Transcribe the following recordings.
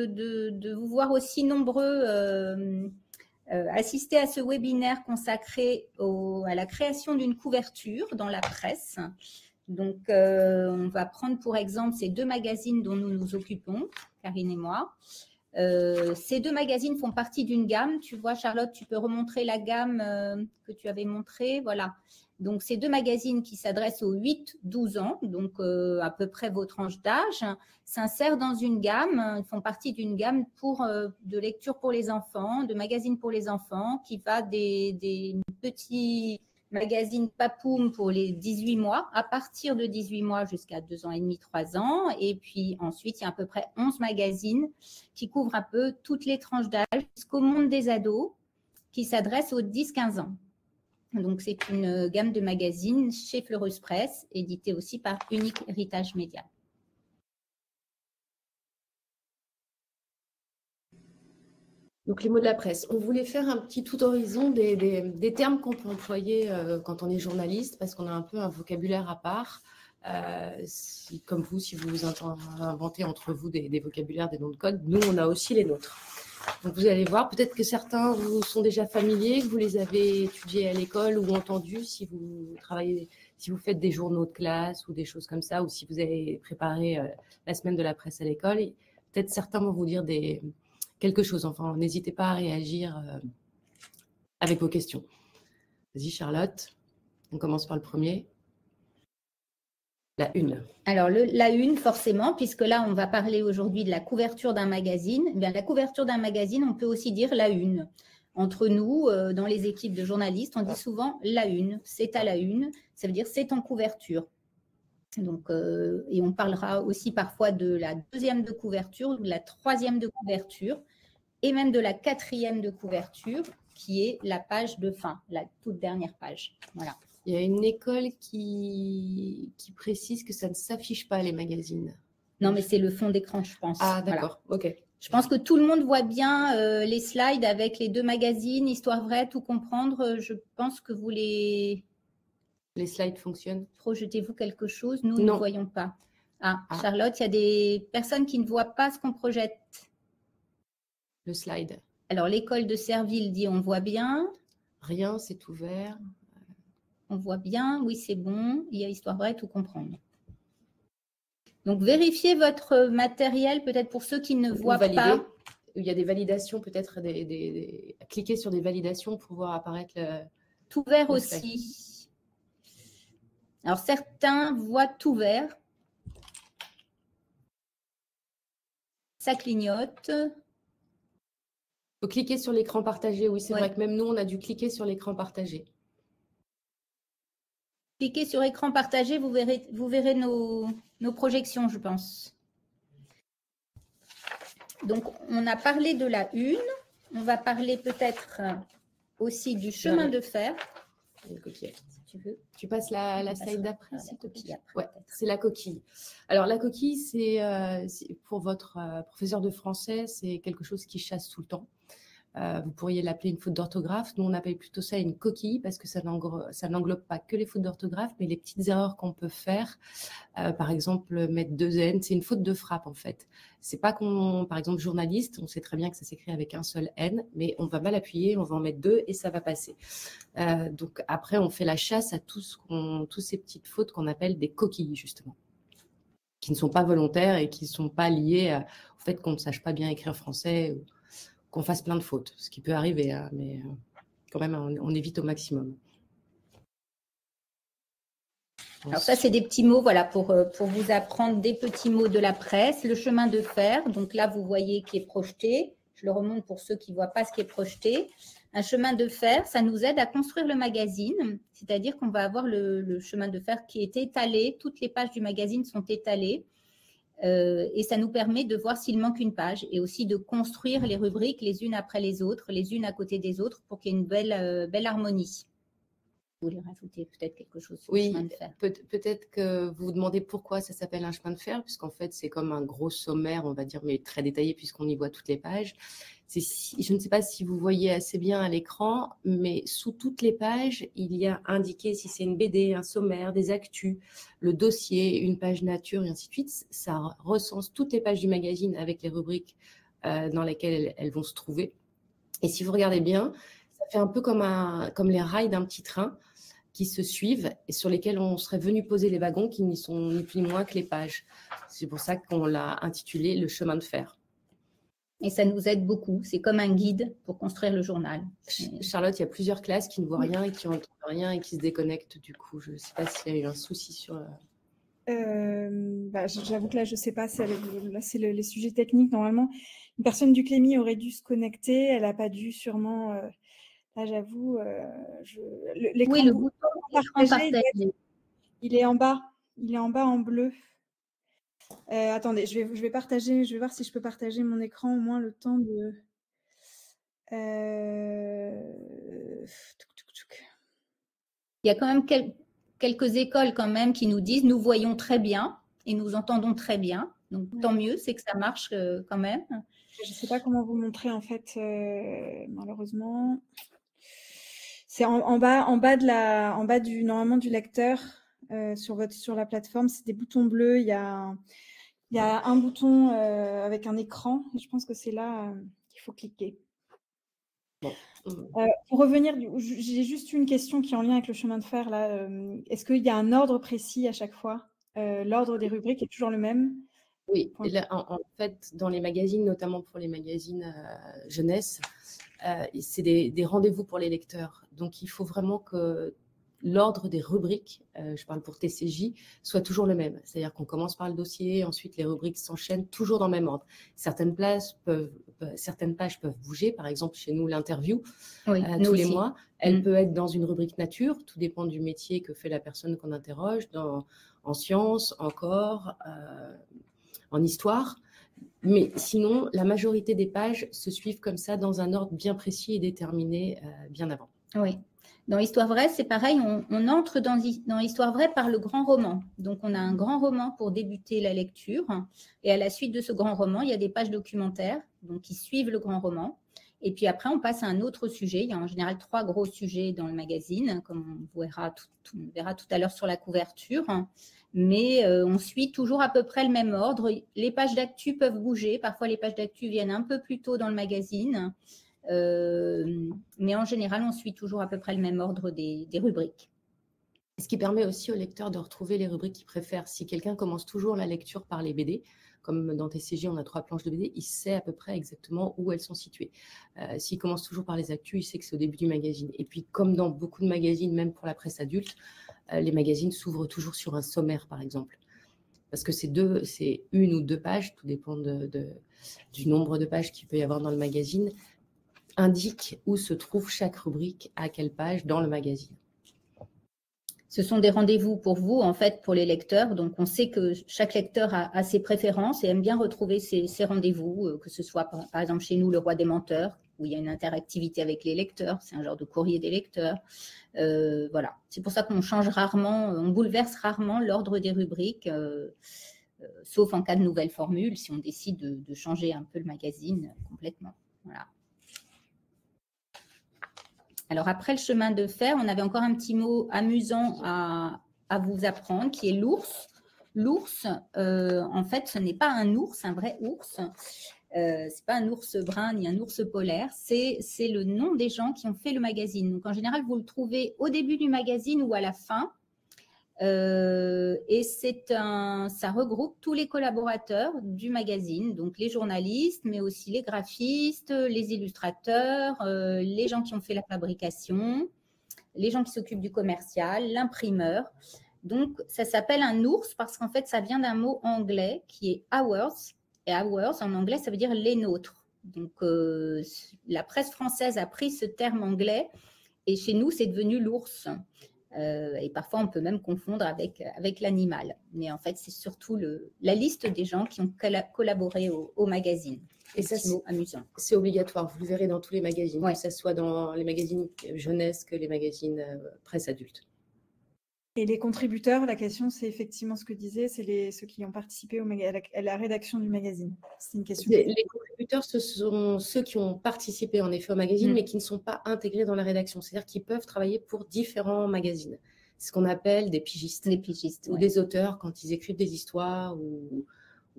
de vous voir aussi nombreux assister à ce webinaire consacré à la création d'une couverture dans la presse. Donc, on va prendre pour exemple ces 2 magazines dont nous nous occupons, Karine et moi. Ces 2 magazines font partie d'une gamme. Tu vois, Charlotte, tu peux remontrer la gamme que tu avais montrée. Voilà. Donc, ces 2 magazines qui s'adressent aux 8-12 ans, donc à peu près vos tranches d'âge, s'insèrent dans une gamme. Ils font partie d'une gamme de lecture pour les enfants, de magazines pour les enfants, qui va des petits magazine Papoum pour les 18 mois, à partir de 18 mois jusqu'à 2 ans et demi, 3 ans. Et puis ensuite, il y a à peu près 11 magazines qui couvrent un peu toutes les tranches d'âge jusqu'au monde des ados qui s'adressent aux 10-15 ans. Donc, c'est une gamme de magazines chez Fleurus Press, édité aussi par Unique Héritage Média. Donc, les mots de la presse. On voulait faire un petit tour d'horizon des termes qu'on peut employer quand on est journaliste, parce qu'on a un peu un vocabulaire à part. Comme vous, si vous inventez entre vous des vocabulaires, des noms de code, nous, on a aussi les nôtres. Donc, vous allez voir, peut-être que certains vous sont déjà familiers, que vous les avez étudiés à l'école ou entendus si vous travaillez, si vous faites des journaux de classe ou des choses comme ça, ou si vous avez préparé la semaine de la presse à l'école. Peut-être certains vont vous dire quelque chose. Enfin, n'hésitez pas à réagir avec vos questions. Vas-y, Charlotte. On commence par le premier. La une. Alors, la une, forcément, puisque là, on va parler aujourd'hui de la couverture d'un magazine. Eh bien, la couverture d'un magazine, on peut aussi dire la une. Entre nous, dans les équipes de journalistes, on dit souvent la une. C'est à la une. Ça veut dire c'est en couverture. Donc, et on parlera aussi parfois de la 2e de couverture, de la 3e de couverture et même de la 4e de couverture, qui est la page de fin, la toute dernière page. Voilà. Il y a une école qui précise que ça ne s'affiche pas, les magazines. Non, mais c'est le fond d'écran, je pense. Ah, d'accord. Voilà. OK. Je pense que tout le monde voit bien les slides avec les 2 magazines, Histoire vraie, Tout comprendre. Je pense que vous les slides fonctionnent. Projetez-vous quelque chose? Nous ne voyons pas. Ah, Charlotte, il y a des personnes qui ne voient pas ce qu'on projette. Le slide. Alors, l'école de Serville dit on voit bien. Rien, c'est ouvert. On voit bien, oui, c'est bon. Il y a Histoire vraie, Tout comprendre. Donc, vérifiez votre matériel, peut-être pour ceux qui ne voient pas. Il y a des validations, peut-être cliquez sur des validations pour voir apparaître tout vert aussi. Alors, certains voient tout vert. Ça clignote. Il faut cliquer sur l'écran partagé. Oui, c'est vrai que même nous, on a dû cliquer sur l'écran partagé. Cliquez sur écran partagé, vous verrez nos projections, je pense. Donc, on a parlé de la une. On va parler peut-être aussi du chemin de fer. Si tu veux. Tu passes la slide d'après, s'il te plaît. Ouais, c'est la coquille. Alors, la coquille, c'est pour votre professeur de français, c'est quelque chose qui chasse tout le temps. Vous pourriez l'appeler une faute d'orthographe. Nous, on appelle plutôt ça une coquille parce que ça n'englobe pas que les fautes d'orthographe, mais les petites erreurs qu'on peut faire. Par exemple, mettre 2 N, c'est une faute de frappe en fait. C'est pas par exemple, journaliste, on sait très bien que ça s'écrit avec un seul N, mais on va mal appuyer, on va en mettre 2 et ça va passer. Donc après, on fait la chasse à toutes ces petites fautes qu'on appelle des coquilles justement, qui ne sont pas volontaires et qui ne sont pas liées au fait qu'on ne sache pas bien écrire français. Qu'on fasse plein de fautes, ce qui peut arriver, hein, mais quand même, on évite au maximum. Alors ça, c'est des petits mots, voilà, pour vous apprendre des petits mots de la presse. Le chemin de fer, donc là, vous voyez qui est projeté. Je le remonte pour ceux qui ne voient pas ce qui est projeté. Un chemin de fer, ça nous aide à construire le magazine, c'est-à-dire qu'on va avoir le chemin de fer qui est étalé. Toutes les pages du magazine sont étalées. Et ça nous permet de voir s'il manque une page et aussi de construire les rubriques les unes après les unes à côté des autres pour qu'il y ait une belle harmonie. Vous voulez rajouter peut-être quelque chose sur le Oui, chemin de fer? peut-être que vous vous demandez pourquoi ça s'appelle un chemin de fer, puisqu'en fait, c'est comme un gros sommaire, on va dire, mais très détaillé, puisqu'on y voit toutes les pages. Je ne sais pas si vous voyez assez bien à l'écran, mais sous toutes les pages, il y a indiqué si c'est une BD, un sommaire, des actus, le dossier, une page nature, et ainsi de suite. Ça recense toutes les pages du magazine avec les rubriques dans lesquelles elles vont se trouver. Et si vous regardez bien, ça fait un peu comme les rails d'un petit train qui se suivent et sur lesquels on serait venu poser les wagons qui n'y sont ni plus ni moins que les pages. C'est pour ça qu'on l'a intitulé le chemin de fer. Et ça nous aide beaucoup. C'est comme un guide pour construire le journal. Charlotte, il y a plusieurs classes qui ne voient rien et qui n'entendent rien et qui se déconnectent du coup. Je ne sais pas s'il y a eu un souci sur... J'avoue que là, je ne sais pas. Là, c'est les sujets techniques. Normalement, une personne du Clémy aurait dû se connecter. Elle n'a pas dû sûrement... Là, j'avoue, l'écran oui, le bouton partagé, il est en bas. Il est en bas en bleu. Attendez, je vais partager. Je vais voir si je peux partager mon écran au moins le temps de. Il y a quand même quelques écoles quand même qui nous disent nous voyons très bien et nous entendons très bien. Donc tant mieux, c'est que ça marche quand même. Je ne sais pas comment vous montrer en fait, malheureusement. C'est en bas normalement du lecteur sur la plateforme, c'est des boutons bleus. Il y a un bouton avec un écran et je pense que c'est là qu'il faut cliquer. Bon. Pour revenir, j'ai juste une question qui est en lien avec le chemin de fer là. Est-ce qu'il y a un ordre précis à chaque fois? L'ordre des rubriques est toujours le même? Oui, là, en fait, dans les magazines, notamment pour les magazines jeunesse, c'est des rendez-vous pour les lecteurs. Donc, il faut vraiment que l'ordre des rubriques, je parle pour TCJ, soit toujours le même. C'est-à-dire qu'on commence par le dossier, ensuite les rubriques s'enchaînent toujours dans le même ordre. Certaines pages peuvent bouger. Par exemple, chez nous, l'interview, tous les mois, elle peut être dans une rubrique nature. Tout dépend du métier que fait la personne qu'on interroge, en sciences, encore, en histoire. Mais sinon, la majorité des pages se suivent comme ça dans un ordre bien précis et déterminé bien avant. Oui. Dans Histoire vraie, c'est pareil, on entre dans Histoire vraie par le grand roman. Donc, on a un grand roman pour débuter la lecture. Et à la suite de ce grand roman, il y a des pages documentaires donc, qui suivent le grand roman. Et puis après, on passe à un autre sujet. Il y a en général 3 gros sujets dans le magazine, comme on verra tout à l'heure sur la couverture. Mais on suit toujours à peu près le même ordre. Les pages d'actu peuvent bouger. Parfois, les pages d'actu viennent un peu plus tôt dans le magazine. Mais en général, on suit toujours à peu près le même ordre des rubriques. Ce qui permet aussi au lecteur de retrouver les rubriques qu'il préfère. Si quelqu'un commence toujours la lecture par les BD, comme dans TCJ, on a 3 planches de BD, il sait à peu près exactement où elles sont situées. S'il commence toujours par les actus, il sait que c'est au début du magazine. Et puis, comme dans beaucoup de magazines, même pour la presse adulte, les magazines s'ouvrent toujours sur un sommaire, par exemple. Parce que c'est 1 ou 2 pages, tout dépend du nombre de pages qu'il peut y avoir dans le magazine, indique où se trouve chaque rubrique, à quelle page dans le magazine. Ce sont des rendez-vous pour vous, en fait, pour les lecteurs. Donc, on sait que chaque lecteur a ses préférences et aime bien retrouver ces rendez-vous, que ce soit, par exemple, chez nous, Le Roi des menteurs, où il y a une interactivité avec les lecteurs. C'est un genre de courrier des lecteurs. Voilà. C'est pour ça qu'on change rarement, on bouleverse rarement l'ordre des rubriques, sauf en cas de nouvelles formules, si on décide de changer un peu le magazine complètement. Voilà. Alors, après le chemin de fer, on avait encore un petit mot amusant à vous apprendre, qui est l'ours. L'ours, en fait, ce n'est pas un ours, un vrai ours. Ce n'est pas un ours brun ni un ours polaire. C'est le nom des gens qui ont fait le magazine. Donc, en général, vous le trouvez au début du magazine ou à la fin. Et ça regroupe tous les collaborateurs du magazine, donc les journalistes, mais aussi les graphistes, les illustrateurs, les gens qui ont fait la fabrication, les gens qui s'occupent du commercial, l'imprimeur. Donc, ça s'appelle un ours parce qu'en fait, ça vient d'un mot anglais qui est ours. Et ours, en anglais, ça veut dire les nôtres. Donc, la presse française a pris ce terme anglais et chez nous, c'est devenu l'ours. Et parfois, on peut même confondre avec l'animal. Mais en fait, c'est surtout la liste des gens qui ont collaboré au magazine. Et ça, c'est amusant. C'est obligatoire. Vous le verrez dans tous les magazines, ouais. Que ce soit dans les magazines jeunesse que les magazines presse adulte. Et les contributeurs, la question, c'est effectivement ce que disait, c'est ceux qui ont participé à la rédaction du magazine. C'est une question. Les contributeurs, ce sont ceux qui ont participé en effet au magazine, mais qui ne sont pas intégrés dans la rédaction. C'est-à-dire qu'ils peuvent travailler pour différents magazines. C'est ce qu'on appelle des pigistes. Des pigistes, ou des auteurs quand ils écrivent des histoires ou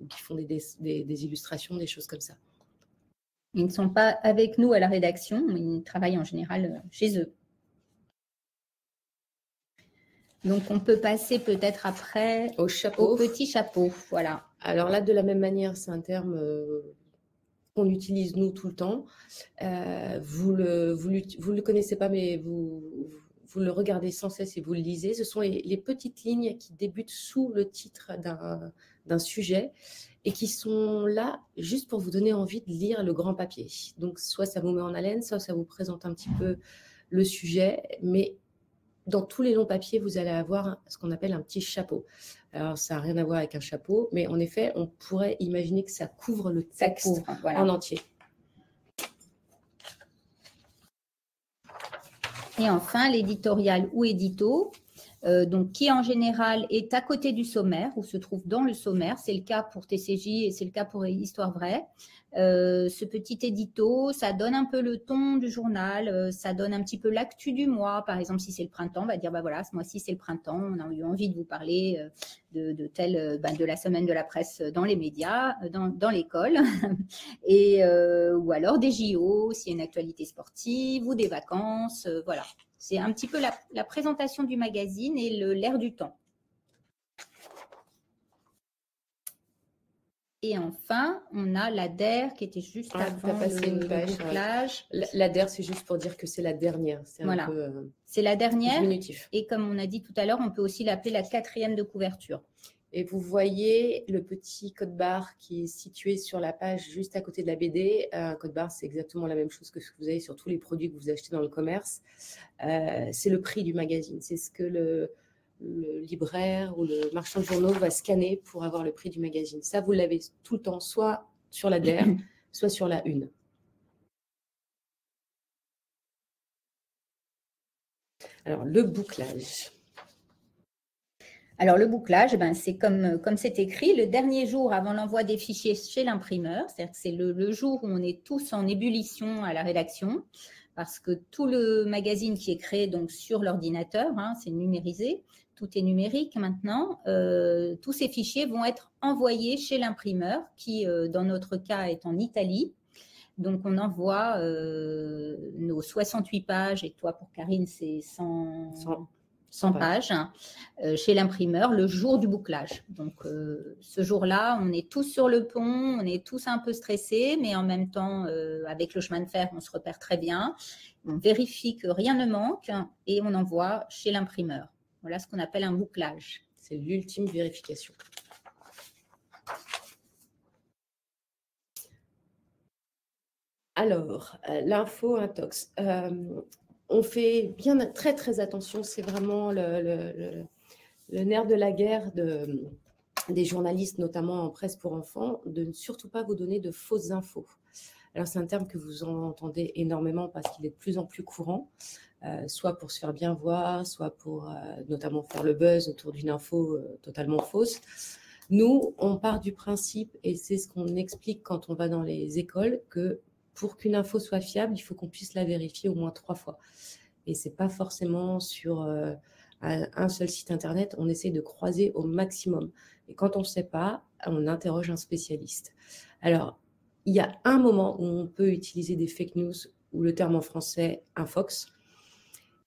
qui font des illustrations, des choses comme ça. Ils ne sont pas avec nous à la rédaction, mais ils travaillent en général chez eux. Donc, on peut passer peut-être après au petit chapeau. Voilà. Alors là, de la même manière, c'est un terme qu'on utilise nous tout le temps. Vous le connaissez pas, mais vous le regardez sans cesse et vous le lisez. Ce sont les petites lignes qui débutent sous le titre d'un sujet et qui sont là juste pour vous donner envie de lire le grand papier. Donc, soit ça vous met en haleine, soit ça vous présente un petit peu le sujet, mais dans tous les longs papiers, vous allez avoir ce qu'on appelle un petit chapeau. Alors, ça n'a rien à voir avec un chapeau, mais en effet, on pourrait imaginer que ça couvre le texte en entier. Et enfin, l'éditorial ou édito, donc qui en général est à côté du sommaire ou se trouve dans le sommaire. C'est le cas pour TCJ et c'est le cas pour Histoire Vraie. Ce petit édito, ça donne un peu le ton du journal, ça donne un petit peu l'actu du mois. Par exemple, si c'est le printemps, on va dire, bah voilà, ce mois-ci c'est le printemps, on a eu envie de vous parler de la semaine de la presse dans les médias, dans l'école, et ou alors des JO, s'il y a une actualité sportive ou des vacances, voilà. C'est un petit peu la présentation du magazine et l'air du temps. Et enfin, on a l'ADER qui était juste avant le bouclage. L'ADER, c'est juste pour dire que c'est la dernière. Voilà, c'est la dernière. Diminutif. Et comme on a dit tout à l'heure, on peut aussi l'appeler la 4e de couverture. Et vous voyez le petit code barre qui est situé sur la page juste à côté de la BD. Un code barre, c'est exactement la même chose que ce que vous avez sur tous les produits que vous achetez dans le commerce. C'est le prix du magazine. C'est ce que le libraire ou le marchand de journaux va scanner pour avoir le prix du magazine. Ça, vous l'avez tout le temps, soit sur la DER, soit sur la une. Alors, le bouclage. Alors, le bouclage, c'est comme c'est écrit, le dernier jour avant l'envoi des fichiers chez l'imprimeur, c'est-à-dire que c'est le jour où on est tous en ébullition à la rédaction, parce que tout le magazine qui est créé donc sur l'ordinateur, c'est numérisé, tout est numérique maintenant, tous ces fichiers vont être envoyés chez l'imprimeur, qui dans notre cas est en Italie. Donc, on envoie nos 68 pages, et toi pour Karine, c'est 100 pages chez l'imprimeur le jour du bouclage. Donc, ce jour-là, on est tous sur le pont, on est tous un peu stressés, mais en même temps, avec le chemin de fer, on se repère très bien. On vérifie que rien ne manque et on envoie chez l'imprimeur. Voilà ce qu'on appelle un bouclage. C'est l'ultime vérification. Alors, l'info intox. On fait bien très, très attention. C'est vraiment le nerf de la guerre des journalistes, notamment en presse pour enfants, de ne surtout pas vous donner de fausses infos. Alors, c'est un terme que vous entendez énormément parce qu'il est de plus en plus courant, soit pour se faire bien voir, soit pour notamment faire le buzz autour d'une info totalement fausse. Nous, on part du principe, et c'est ce qu'on explique quand on va dans les écoles, que pour qu'une info soit fiable, il faut qu'on puisse la vérifier au moins 3 fois. Et ce n'est pas forcément sur un seul site internet. On essaie de croiser au maximum. Et quand on ne sait pas, on interroge un spécialiste. Alors, il y a un moment où on peut utiliser des fake news, ou le terme en français, un fox.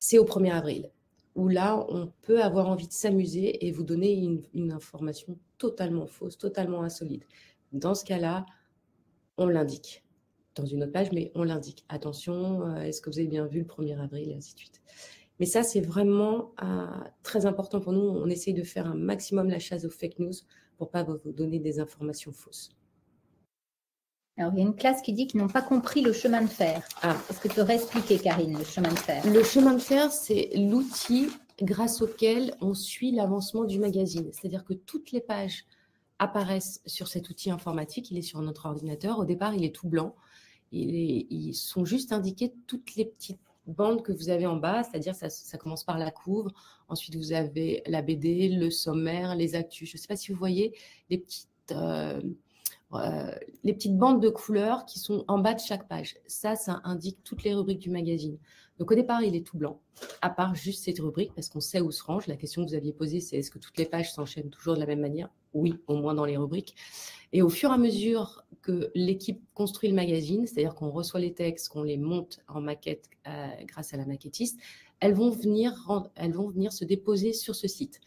C'est au 1er avril, où là, on peut avoir envie de s'amuser et vous donner une information totalement fausse, totalement insolite. Dans ce cas-là, on l'indique dans une autre page, mais on l'indique. Attention, est-ce que vous avez bien vu le 1er avril, et ainsi de suite. Mais ça, c'est vraiment très important pour nous. On essaye de faire un maximum la chasse aux fake news pour ne pas vous donner des informations fausses. Alors, il y a une classe qui dit qu'ils n'ont pas compris le chemin de fer. Est-ce que tu aurais expliqué, Karine, le chemin de fer? Le chemin de fer, c'est l'outil grâce auquel on suit l'avancement du magazine. C'est-à-dire que toutes les pages apparaissent sur cet outil informatique. Il est sur notre ordinateur. Au départ, il est tout blanc. Ils sont juste indiquées toutes les petites bandes que vous avez en bas, c'est-à-dire ça commence par la couve. Ensuite, vous avez la BD, le sommaire, les actus. Je ne sais pas si vous voyez les petites bandes de couleurs qui sont en bas de chaque page. Ça indique toutes les rubriques du magazine. Donc, au départ, il est tout blanc, à part juste cette rubrique, parce qu'on sait où se range. La question que vous aviez posée, c'est est-ce que toutes les pages s'enchaînent toujours de la même manière? Oui, au moins dans les rubriques. Et au fur et à mesure que l'équipe construit le magazine, c'est-à-dire qu'on reçoit les textes, qu'on les monte en maquette grâce à la maquettiste, elles vont venir se déposer sur ce site.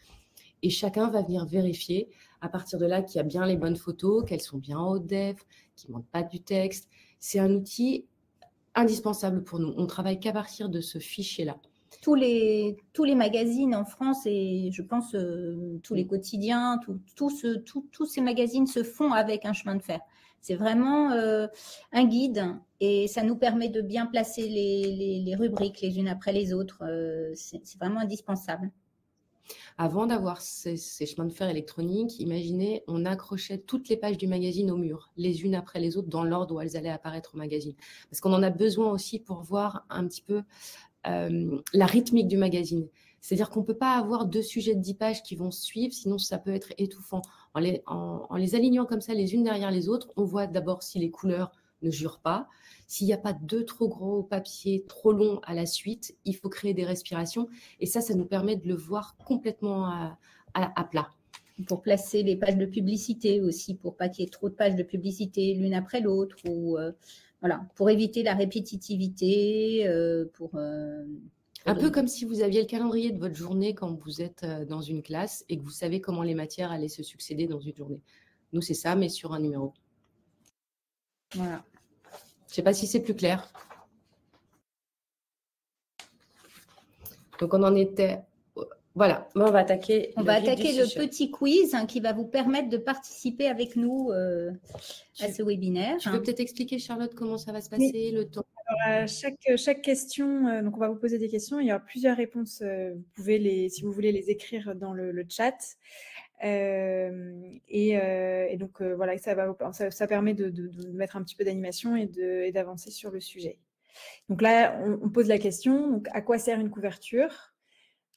Et chacun va venir vérifier à partir de là qu'il y a bien les bonnes photos, qu'elles sont bien en haute def, qu'il ne manque pas du texte. C'est un outil indispensable pour nous. On ne travaille qu'à partir de ce fichier-là. Tous les magazines en France et je pense tous les quotidiens, tous ces magazines se font avec un chemin de fer. C'est vraiment un guide et ça nous permet de bien placer les rubriques les unes après les autres. C'est vraiment indispensable. Avant d'avoir ces chemins de fer électroniques, imaginez, on accrochait toutes les pages du magazine au mur, les unes après les autres, dans l'ordre où elles allaient apparaître au magazine. Parce qu'on en a besoin aussi pour voir un petit peu la rythmique du magazine. C'est-à-dire qu'on ne peut pas avoir 2 sujets de 10 pages qui vont suivre, sinon ça peut être étouffant. En les alignant comme ça, les unes derrière les autres, on voit d'abord si les couleurs ne jurent pas. S'il n'y a pas 2 trop gros papiers, trop longs à la suite, il faut créer des respirations. Et ça nous permet de le voir complètement à plat. Pour placer les pages de publicité aussi, pour pas qu'il y ait trop de pages de publicité l'une après l'autre, ou voilà, pour éviter la répétitivité, un peu comme si vous aviez le calendrier de votre journée quand vous êtes dans une classe et que vous savez comment les matières allaient se succéder dans une journée. Nous, c'est ça, mais sur un numéro. Voilà. Je ne sais pas si c'est plus clair. Donc, on en était... Voilà, on va attaquer le petit quiz qui va vous permettre de participer avec nous à ce webinaire. Tu peux peut-être expliquer, Charlotte, comment ça va se passer, oui. Le temps. Alors, chaque question, donc on va vous poser des questions. Il y aura plusieurs réponses. Vous pouvez, si vous voulez, les écrire dans le chat. Et donc, voilà, ça permet de mettre un petit peu d'animation et d'avancer sur le sujet. Donc là, on pose la question, donc, à quoi sert une couverture ?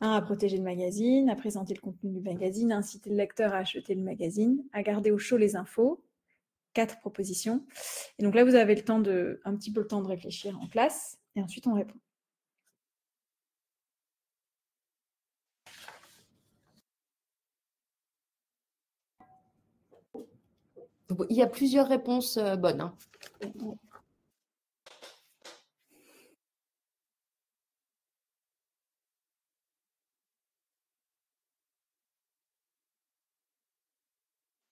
1, à protéger le magazine, à présenter le contenu du magazine, à inciter le lecteur à acheter le magazine, à garder au chaud les infos. 4 propositions. Et donc là, vous avez un petit peu le temps de réfléchir en classe, et ensuite on répond. Il y a plusieurs réponses bonnes. Hein.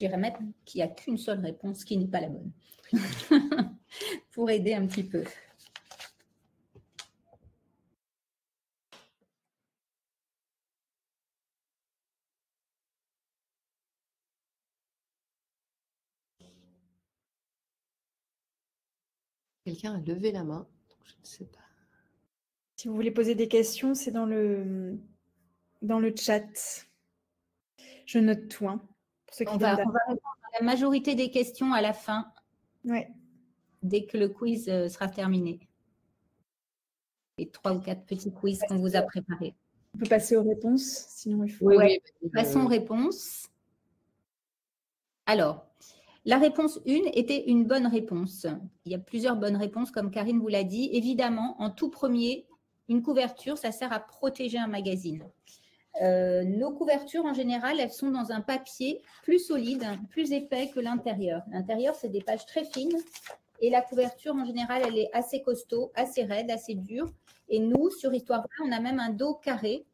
Je dirais même qu'il n'y a qu'une seule réponse qui n'est pas la bonne. Pour aider un petit peu. Quelqu'un a levé la main, donc je ne sais pas. Si vous voulez poser des questions, c'est dans le chat. Je note tout. Hein, pour ceux qui on va répondre à la majorité des questions à la fin. Ouais. Dès que le quiz sera terminé. Les 3 ou 4 petits quiz qu'on vous a préparés. On peut passer aux réponses, sinon il faut... Oui. Passons aux réponses. Alors, la réponse 1 était une bonne réponse. Il y a plusieurs bonnes réponses, comme Karine vous l'a dit. Évidemment, en tout premier, une couverture, ça sert à protéger un magazine. Nos couvertures, en général, elles sont dans un papier plus solide, plus épais que l'intérieur. L'intérieur, c'est des pages très fines. Et la couverture, en général, elle est assez costaud, assez raide, assez dure. Et nous, sur Histoire Vraie, on a même un dos carré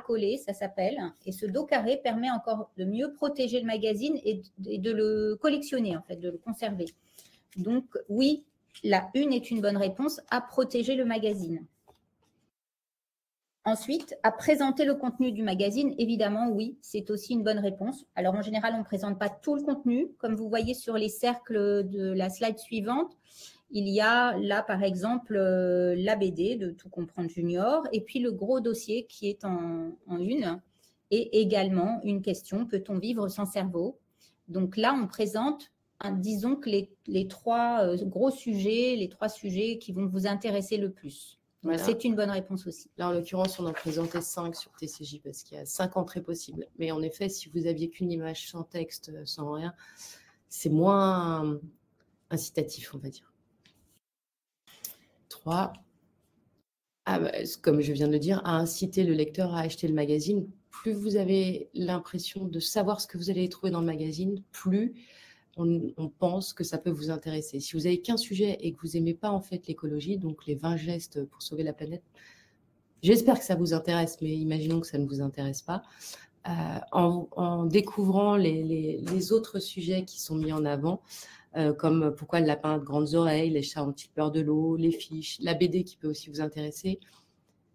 collé, ça s'appelle. Et ce dos carré permet encore de mieux protéger le magazine et de le collectionner, en fait, de le conserver. Donc, oui, la 1 est une bonne réponse à protéger le magazine. Ensuite, à présenter le contenu du magazine, évidemment, oui, c'est aussi une bonne réponse. Alors, en général, on ne présente pas tout le contenu. Comme vous voyez sur les cercles de la slide suivante, il y a là, par exemple, la BD de Tout comprendre junior, et puis le gros dossier qui est en une, et également une question, peut-on vivre sans cerveau? Donc là, on présente, disons que les trois gros sujets, les trois sujets qui vont vous intéresser le plus. Donc, Voilà. c'est une bonne réponse aussi. Là, en l'occurrence, on en présentait 5 sur TCJ parce qu'il y a 5 entrées possibles. Mais en effet, si vous aviez qu'une image sans texte, sans rien, c'est moins incitatif, on va dire. 3. Comme je viens de le dire, à inciter le lecteur à acheter le magazine. Plus vous avez l'impression de savoir ce que vous allez trouver dans le magazine, plus on pense que ça peut vous intéresser. Si vous n'avez qu'un sujet et que vous n'aimez pas en fait l'écologie, donc les 20 gestes pour sauver la planète, j'espère que ça vous intéresse, mais imaginons que ça ne vous intéresse pas. En découvrant les autres sujets qui sont mis en avant, comme pourquoi le lapin a de grandes oreilles, les chats ont petite peur de l'eau, les fiches, la BD qui peut aussi vous intéresser,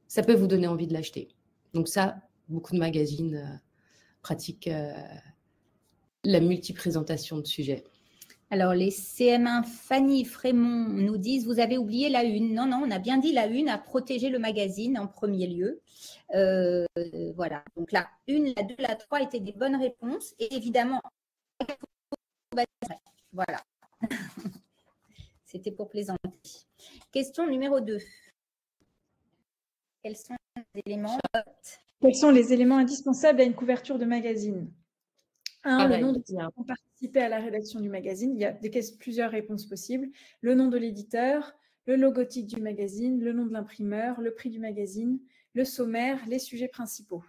ça peut vous donner envie de l'acheter. Donc ça, beaucoup de magazines pratiquent la multiprésentation de sujets. Alors, les CM1 Fanny Frémont nous disent, vous avez oublié la une. Non, non, on a bien dit la une, à protéger le magazine en premier lieu. Voilà, donc la 1, la 2, la 3 étaient des bonnes réponses. Et évidemment, voilà. C'était pour plaisanter. Question numéro 2. Quels sont les éléments? Quels sont les éléments indispensables à une couverture de magazine? 1. Le nom de ceux qui ont participé à la rédaction du magazine. Il y a plusieurs réponses possibles. Le nom de l'éditeur, le logotype du magazine, le nom de l'imprimeur, le prix du magazine, le sommaire, les sujets principaux.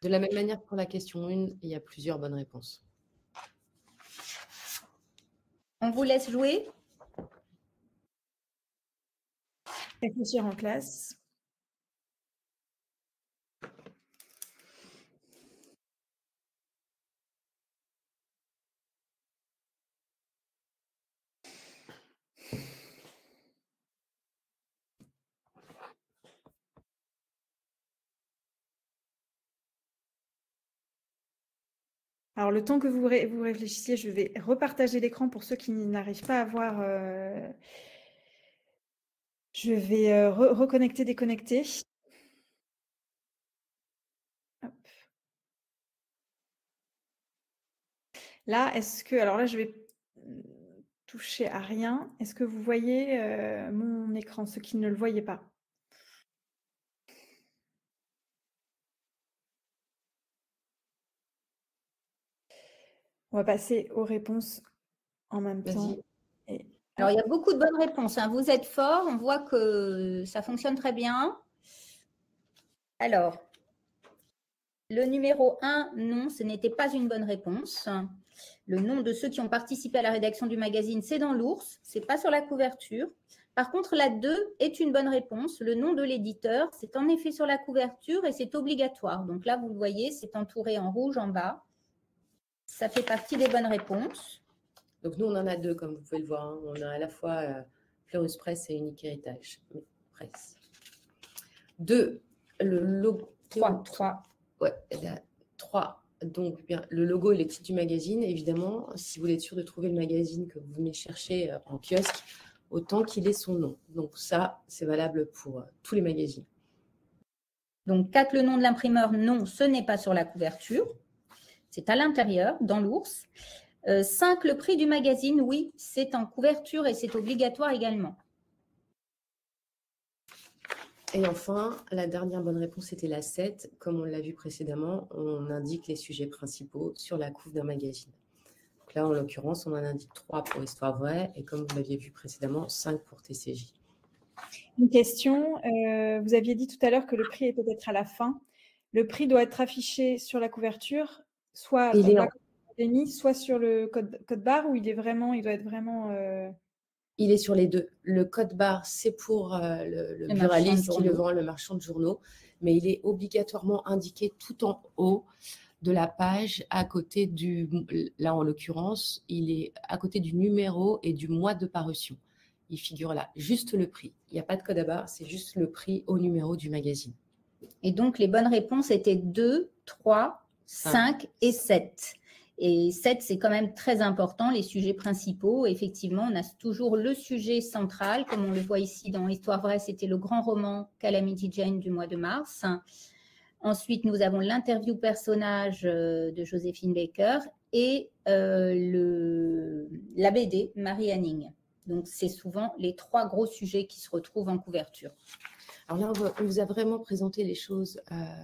De la même manière pour la question 1, il y a plusieurs bonnes réponses. On vous laisse jouer. Réfléchir en classe. Alors, le temps que vous réfléchissiez, je vais repartager l'écran pour ceux qui n'arrivent pas à voir. Je vais reconnecter, déconnecter. Hop. Là, alors là, je vais toucher à rien. Est-ce que vous voyez mon écran, ceux qui ne le voyaient pas? On va passer aux réponses en même temps. Alors, il y a beaucoup de bonnes réponses. Hein. Vous êtes forts, on voit que ça fonctionne très bien. Alors, le numéro 1, non, ce n'était pas une bonne réponse. Le nom de ceux qui ont participé à la rédaction du magazine, c'est dans l'ours, ce n'est pas sur la couverture. Par contre, la 2 est une bonne réponse. Le nom de l'éditeur, c'est en effet sur la couverture et c'est obligatoire. Donc là, vous le voyez, c'est entouré en rouge en bas. Ça fait partie des bonnes réponses. Donc, nous, on en a 2, comme vous pouvez le voir. Hein. On a à la fois Fleurus Presse et Unique Héritage Presse. 2, le logo. 3. Ouais, 3. Donc, bien, le logo et le titre du magazine. Évidemment, si vous voulez être sûr de trouver le magazine que vous venez chercher en kiosque, autant qu'il ait son nom. Donc, ça, c'est valable pour tous les magazines. Donc, 4, le nom de l'imprimeur, non, ce n'est pas sur la couverture. C'est à l'intérieur, dans l'ours. 5, le prix du magazine, oui, c'est en couverture et c'est obligatoire également. Et enfin, la dernière bonne réponse était la 7. Comme on l'a vu précédemment, on indique les sujets principaux sur la couve d'un magazine. Donc là, en l'occurrence, on en indique 3 pour Histoire vraie et comme vous l'aviez vu précédemment, 5 pour TCJ. Une question, vous aviez dit tout à l'heure que le prix est peut-être à la fin. Le prix doit être affiché sur la couverture, soit soit sur le code barre, ou il doit être vraiment… Il est sur les 2. Le code barre, c'est pour le buraliste qui le vend, le marchand de journaux, mais il est obligatoirement indiqué tout en haut de la page, à côté là en l'occurrence, il est à côté du numéro et du mois de parution. Il figure là, juste le prix. Il n'y a pas de code à barre, c'est juste le prix au numéro du magazine. Et donc, les bonnes réponses étaient 2, 3, 5 et 7. Et 7, c'est quand même très important, les sujets principaux. Effectivement, on a toujours le sujet central, comme on le voit ici dans Histoire vraie, c'était le grand roman Calamity Jane du mois de mars. Ensuite, nous avons l'interview personnage de Joséphine Baker et la BD Marie Anning. Donc, c'est souvent les 3 gros sujets qui se retrouvent en couverture. Alors là, on vous a vraiment présenté les choses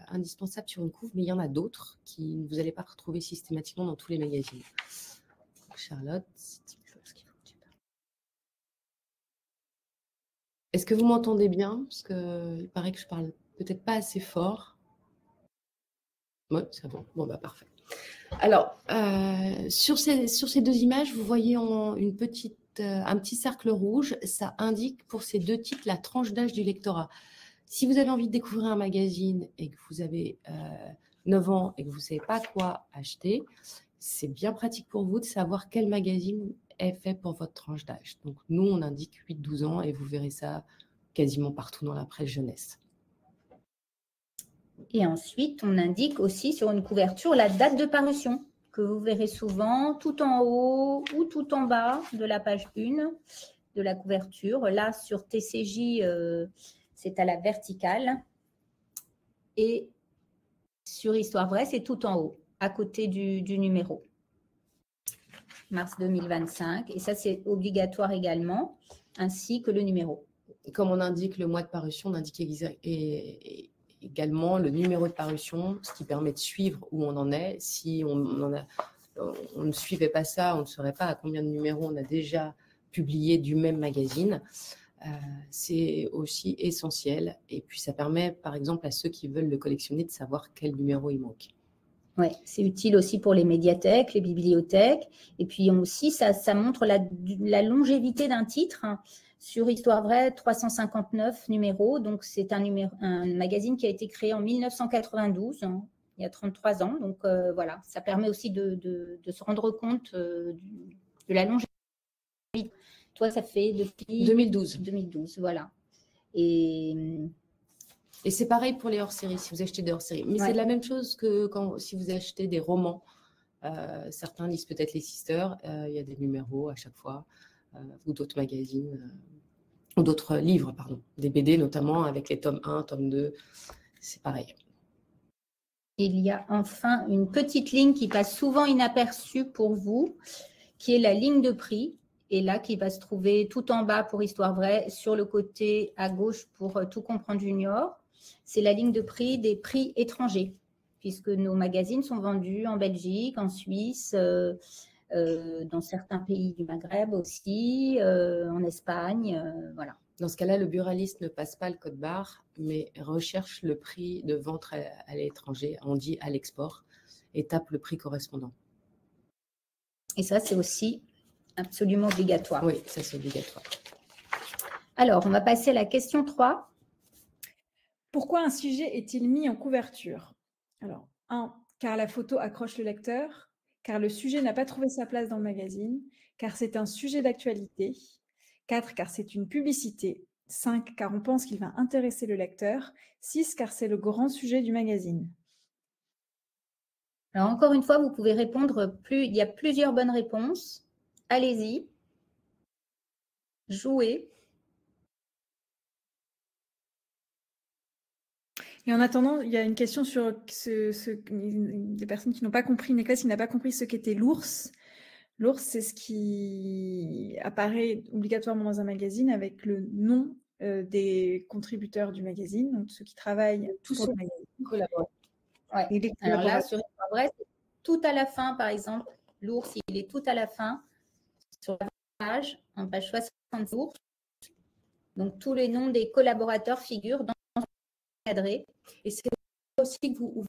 indispensables sur une couve, mais il y en a d'autres qui vous n'allez pas retrouver systématiquement dans tous les magazines. Donc, Charlotte, c'est une chose qu'il faut que tu parles. Est-ce que vous m'entendez bien? Parce qu'il paraît que je parle peut-être pas assez fort. Oui, c'est bon. Bon, bah parfait. Alors, sur ces 2 images, vous voyez un petit cercle rouge. Ça indique pour ces 2 titres la tranche d'âge du lectorat. Si vous avez envie de découvrir un magazine et que vous avez 9 ans et que vous ne savez pas quoi acheter, c'est bien pratique pour vous de savoir quel magazine est fait pour votre tranche d'âge. Donc, nous, on indique 8-12 ans et vous verrez ça quasiment partout dans la presse jeunesse. Et ensuite, on indique aussi sur une couverture la date de parution, que vous verrez souvent tout en haut ou tout en bas de la page 1 de la couverture. Là, sur TCJ, c'est à la verticale. Et sur Histoire vraie, c'est tout en haut, à côté du numéro. Mars 2025. Et ça, c'est obligatoire également, ainsi que le numéro. Comme on indique le mois de parution, on indique également le numéro de parution, ce qui permet de suivre où on en est. Si on ne suivait pas ça, on ne saurait pas à combien de numéros on a déjà publié du même magazine. C'est aussi essentiel. Et puis, ça permet, par exemple, à ceux qui veulent le collectionner de savoir quel numéro il manque. Oui, c'est utile aussi pour les médiathèques, les bibliothèques. Et puis aussi, ça montre la longévité d'un titre. Sur Histoire vraie, 359 numéros. Donc, c'est un magazine qui a été créé en 1992, il y a 33 ans. Donc, voilà, ça permet aussi de se rendre compte de la longévité. Toi, ça fait depuis 2012. 2012, voilà. Et c'est pareil pour les hors-séries, si vous achetez des hors-séries. Mais c'est la même chose que si vous achetez des romans. Certains lisent peut-être les Sisters. Il y a des numéros à chaque fois. Ou d'autres magazines. Ou d'autres livres, pardon. Des BD notamment, avec les tomes 1, tome 2. C'est pareil. Il y a enfin une petite ligne qui passe souvent inaperçue pour vous, qui est la ligne de prix. Et là, qui va se trouver tout en bas pour Histoire vraie, sur le côté à gauche pour Tout comprendre junior. C'est la ligne de prix des prix étrangers, puisque nos magazines sont vendus en Belgique, en Suisse, dans certains pays du Maghreb aussi, en Espagne, voilà. Dans ce cas-là, le buraliste ne passe pas le code barre, mais recherche le prix de vente à l'étranger, on dit à l'export, et tape le prix correspondant. Et ça, c'est aussi absolument obligatoire. Oui, ça c'est obligatoire. Alors, on va passer à la question 3. Pourquoi un sujet est-il mis en couverture? Alors, 1, car la photo accroche le lecteur, car le sujet n'a pas trouvé sa place dans le magazine, car c'est un sujet d'actualité, 4, car c'est une publicité, 5, car on pense qu'il va intéresser le lecteur, 6, car c'est le grand sujet du magazine. Alors, encore une fois, vous pouvez répondre il y a plusieurs bonnes réponses. Allez-y. Jouez. Et en attendant, il y a une question sur des personnes qui n'ont pas compris, Nicolas, qui n'a pas compris ce qu'était l'ours. L'ours, c'est ce qui apparaît obligatoirement dans un magazine avec le nom des contributeurs du magazine, donc ceux qui travaillent tous pour ceux le magazine. Collaborent. Ouais. Alors là, sur Histoire vraie, c'est tout à la fin, par exemple. L'ours, il est tout à la fin, sur la page, en page 60. Donc, tous les noms des collaborateurs figurent dans le cadré. Et c'est aussi que vous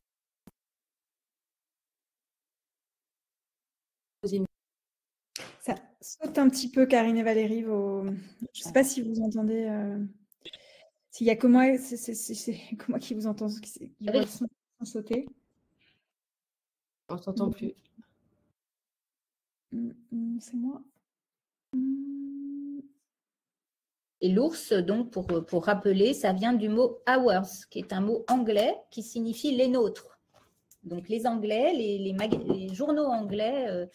Ça saute un petit peu, Karine et Valérie. Je ne sais pas si vous entendez. S'il n'y a que moi, c'est que moi qui vous entends, qui voit sans sauter. On ne s'entend plus. C'est moi. Et l'ours, donc, pour rappeler, ça vient du mot hours, qui est un mot anglais qui signifie les nôtres. Donc, les Anglais, les journaux anglais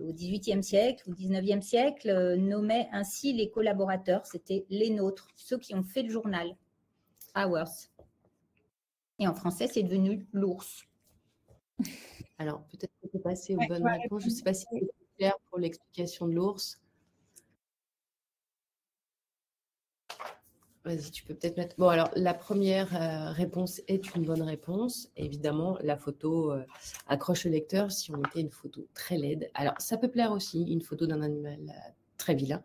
au XVIIIe siècle ou XIXe siècle nommaient ainsi les collaborateurs. C'était les nôtres, ceux qui ont fait le journal. Ours. Et en français, c'est devenu l'ours. Alors, peut-être qu'on peut passer aux bonnes réponses. Je ne sais pas si c'est clair pour l'explication de l'ours. Vas-y, tu peux peut-être mettre… Bon, alors, la première réponse est une bonne réponse. Évidemment, la photo accroche le lecteur si on mettait une photo très laide. Alors, ça peut plaire aussi, une photo d'un animal très vilain.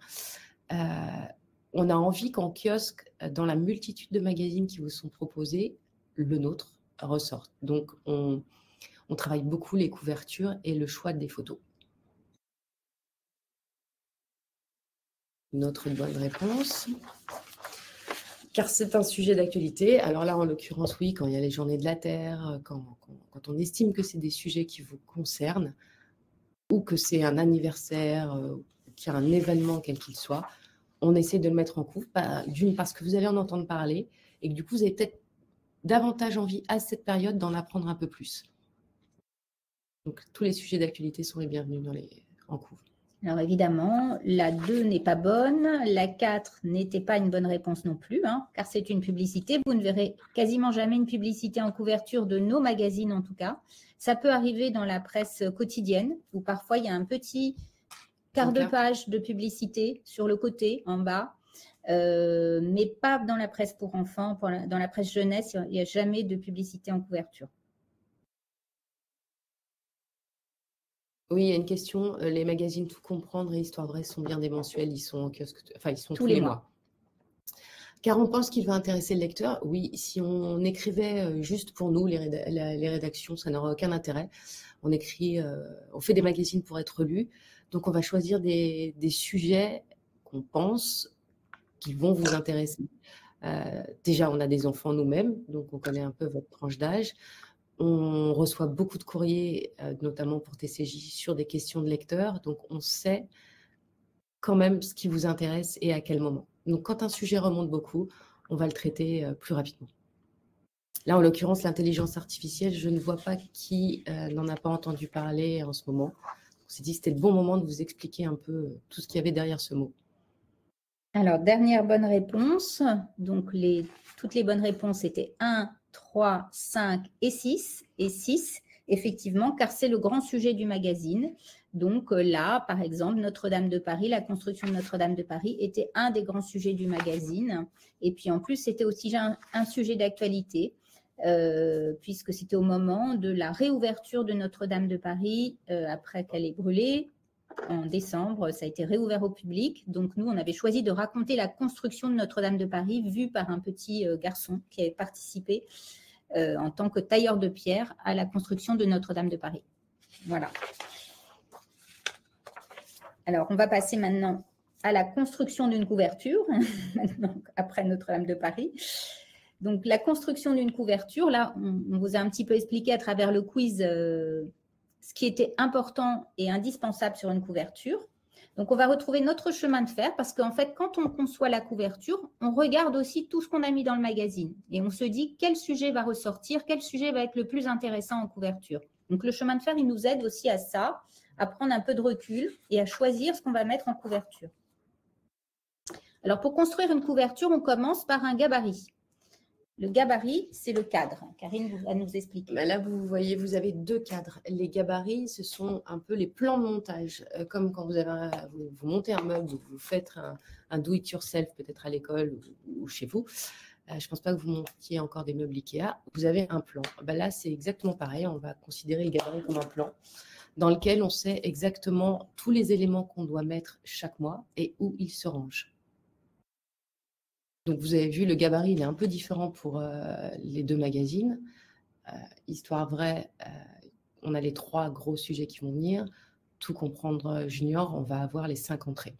On a envie qu'en kiosque, dans la multitude de magazines qui vous sont proposés, le nôtre ressorte. Donc, on travaille beaucoup les couvertures et le choix des photos. Une autre bonne réponse. Car c'est un sujet d'actualité. Alors là, en l'occurrence, oui, quand il y a les Journées de la Terre, quand on estime que c'est des sujets qui vous concernent, ou que c'est un anniversaire, qu'il y a un événement quel qu'il soit, on essaie de le mettre en couve, d'une parce que vous allez en entendre parler, et que du coup, vous avez peut-être davantage envie à cette période d'en apprendre un peu plus. Donc, tous les sujets d'actualité sont les bienvenus en couve. Alors évidemment, la 2 n'est pas bonne, la 4 n'était pas une bonne réponse non plus, car c'est une publicité. Vous ne verrez quasiment jamais une publicité en couverture de nos magazines en tout cas. Ça peut arriver dans la presse quotidienne, où parfois il y a un petit quart de page de publicité sur le côté, en bas, mais pas dans la presse pour enfants, dans la presse jeunesse, il n'y a jamais de publicité en couverture. Oui, il y a une question. Les magazines Tout Comprendre et Histoire Vraie sont bien des mensuels. Ils sont en kiosque, ils sont tous les mois. Car on pense qu'il va intéresser le lecteur. Oui, si on écrivait juste pour nous, les rédactions, ça n'aurait aucun intérêt. On écrit, on fait des magazines pour être lus. Donc, on va choisir des sujets qu'on pense qui vont vous intéresser. Déjà, on a des enfants nous-mêmes, donc on connaît un peu votre tranche d'âge. On reçoit beaucoup de courriers, notamment pour TCJ, sur des questions de lecteurs. Donc, on sait quand même ce qui vous intéresse et à quel moment. Donc, quand un sujet remonte beaucoup, on va le traiter plus rapidement. Là, en l'occurrence, l'intelligence artificielle, je ne vois pas qui n'en a pas entendu parler en ce moment. On s'est dit que c'était le bon moment de vous expliquer un peu tout ce qu'il y avait derrière ce mot. Alors, dernière bonne réponse. Donc, toutes les bonnes réponses étaient 1, 3, 5 et 6. Et 6, effectivement, car c'est le grand sujet du magazine. Donc là, par exemple, Notre-Dame de Paris, la construction de Notre-Dame de Paris était un des grands sujets du magazine. Et puis en plus, c'était aussi un sujet d'actualité, puisque c'était au moment de la réouverture de Notre-Dame de Paris, après qu'elle ait brûlé. En décembre, ça a été réouvert au public. Donc nous, on avait choisi de raconter la construction de Notre-Dame de Paris vue par un petit garçon qui avait participé en tant que tailleur de pierre à la construction de Notre-Dame de Paris. Voilà. Alors, on va passer maintenant à la construction d'une couverture, après Notre-Dame de Paris. Donc, la construction d'une couverture, là, on vous a un petit peu expliqué à travers le quiz ce qui était important et indispensable sur une couverture. Donc, on va retrouver notre chemin de fer parce qu'en fait, quand on conçoit la couverture, on regarde aussi tout ce qu'on a mis dans le magazine et on se dit quel sujet va ressortir, quel sujet va être le plus intéressant en couverture. Donc, le chemin de fer, il nous aide aussi à ça, à prendre un peu de recul et à choisir ce qu'on va mettre en couverture. Alors, pour construire une couverture, on commence par un gabarit. Le gabarit, c'est le cadre. Karine va nous expliquer. Là, vous voyez, vous avez deux cadres. Les gabarits, ce sont un peu les plans de montage. Comme quand vous montez un meuble, vous faites un do-it-yourself, peut-être à l'école ou chez vous. Je ne pense pas que vous montiez encore des meubles Ikea. Vous avez un plan. Là, c'est exactement pareil. On va considérer le gabarit comme un plan dans lequel on sait exactement tous les éléments qu'on doit mettre chaque mois et où ils se rangent. Donc, vous avez vu, le gabarit, il est un peu différent pour les deux magazines. Histoire vraie, on a les 3 gros sujets qui vont venir. Tout comprendre junior, on va avoir les 5 entrées.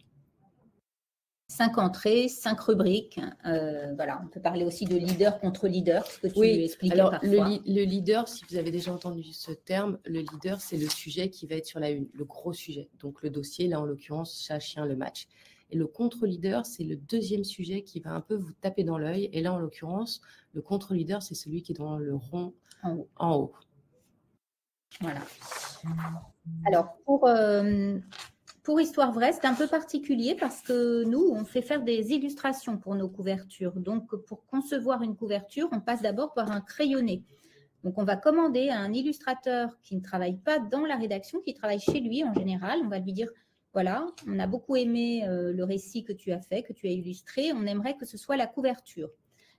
5 entrées, 5 rubriques. Voilà, on peut parler aussi de leader contre leader, ce que tu expliquais alors, parfois. Le leader, si vous avez déjà entendu ce terme, le leader, c'est le sujet qui va être sur la une, le gros sujet. Donc, le dossier, là, en l'occurrence, chat, chien, le match. Et le contre-leader, c'est le deuxième sujet qui va un peu vous taper dans l'œil. Et là, en l'occurrence, le contre-leader, c'est celui qui est dans le rond en haut. Voilà. Alors, pour Histoire Vraie, c'est un peu particulier parce que nous, on fait faire des illustrations pour nos couvertures. Donc, pour concevoir une couverture, on passe d'abord par un crayonné. Donc, on va commander à un illustrateur qui ne travaille pas dans la rédaction, qui travaille chez lui en général. On va lui dire, voilà, on a beaucoup aimé le récit que tu as fait, que tu as illustré. On aimerait que ce soit la couverture.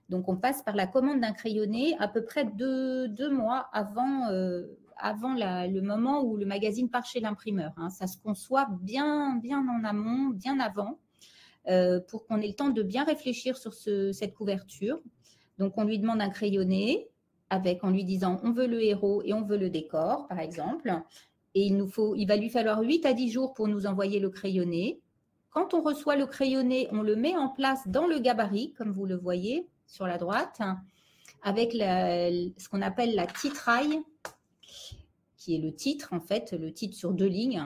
Donc, on passe par la commande d'un crayonné à peu près deux mois avant le moment où le magazine part chez l'imprimeur. Hein. Ça se conçoit bien en amont, bien avant, pour qu'on ait le temps de bien réfléchir sur cette couverture. Donc, on lui demande un crayonné en lui disant on veut le héros et on veut le décor, par exemple. Et il va lui falloir 8 à 10 jours pour nous envoyer le crayonné. Quand on reçoit le crayonné, on le met en place dans le gabarit, comme vous le voyez sur la droite, avec ce qu'on appelle la titraille, qui est le titre, en fait, le titre sur 2 lignes.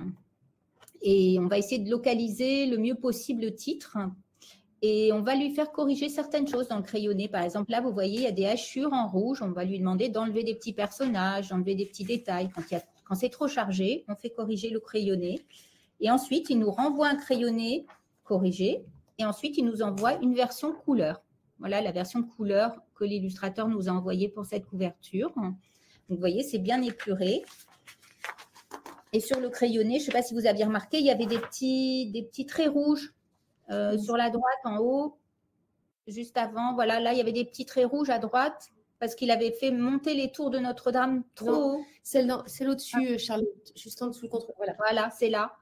Et on va essayer de localiser le mieux possible le titre. Et on va lui faire corriger certaines choses dans le crayonné. Par exemple, là, vous voyez, il y a des hachures en rouge. On va lui demander d'enlever des petits personnages, d'enlever des petits détails. Quand c'est trop chargé, on fait corriger le crayonné. Et ensuite, il nous renvoie un crayonné corrigé. Et ensuite, il nous envoie une version couleur. Voilà la version couleur que l'illustrateur nous a envoyée pour cette couverture. Donc, vous voyez, c'est bien épuré. Et sur le crayonné, je ne sais pas si vous aviez remarqué, il y avait des petits traits rouges sur la droite en haut, juste avant. Voilà, là, il y avait des petits traits rouges à droite parce qu'il avait fait monter les tours de Notre-Dame trop haut. C'est là-dessus, Charlotte, juste en dessous le contrôle. Voilà, c'est là.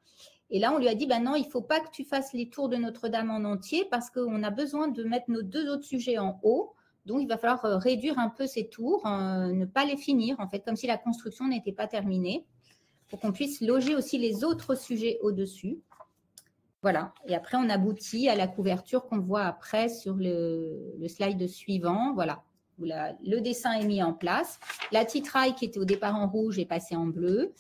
Et là, on lui a dit, ben non, il ne faut pas que tu fasses les tours de Notre-Dame en entier parce qu'on a besoin de mettre nos 2 autres sujets en haut. Donc, il va falloir réduire un peu ces tours, ne pas les finir, en fait, comme si la construction n'était pas terminée, pour qu'on puisse loger aussi les autres sujets au-dessus. Voilà. Et après, on aboutit à la couverture qu'on voit après sur le slide suivant. Voilà. Le dessin est mis en place. La titraille qui était au départ en rouge est passée en bleu.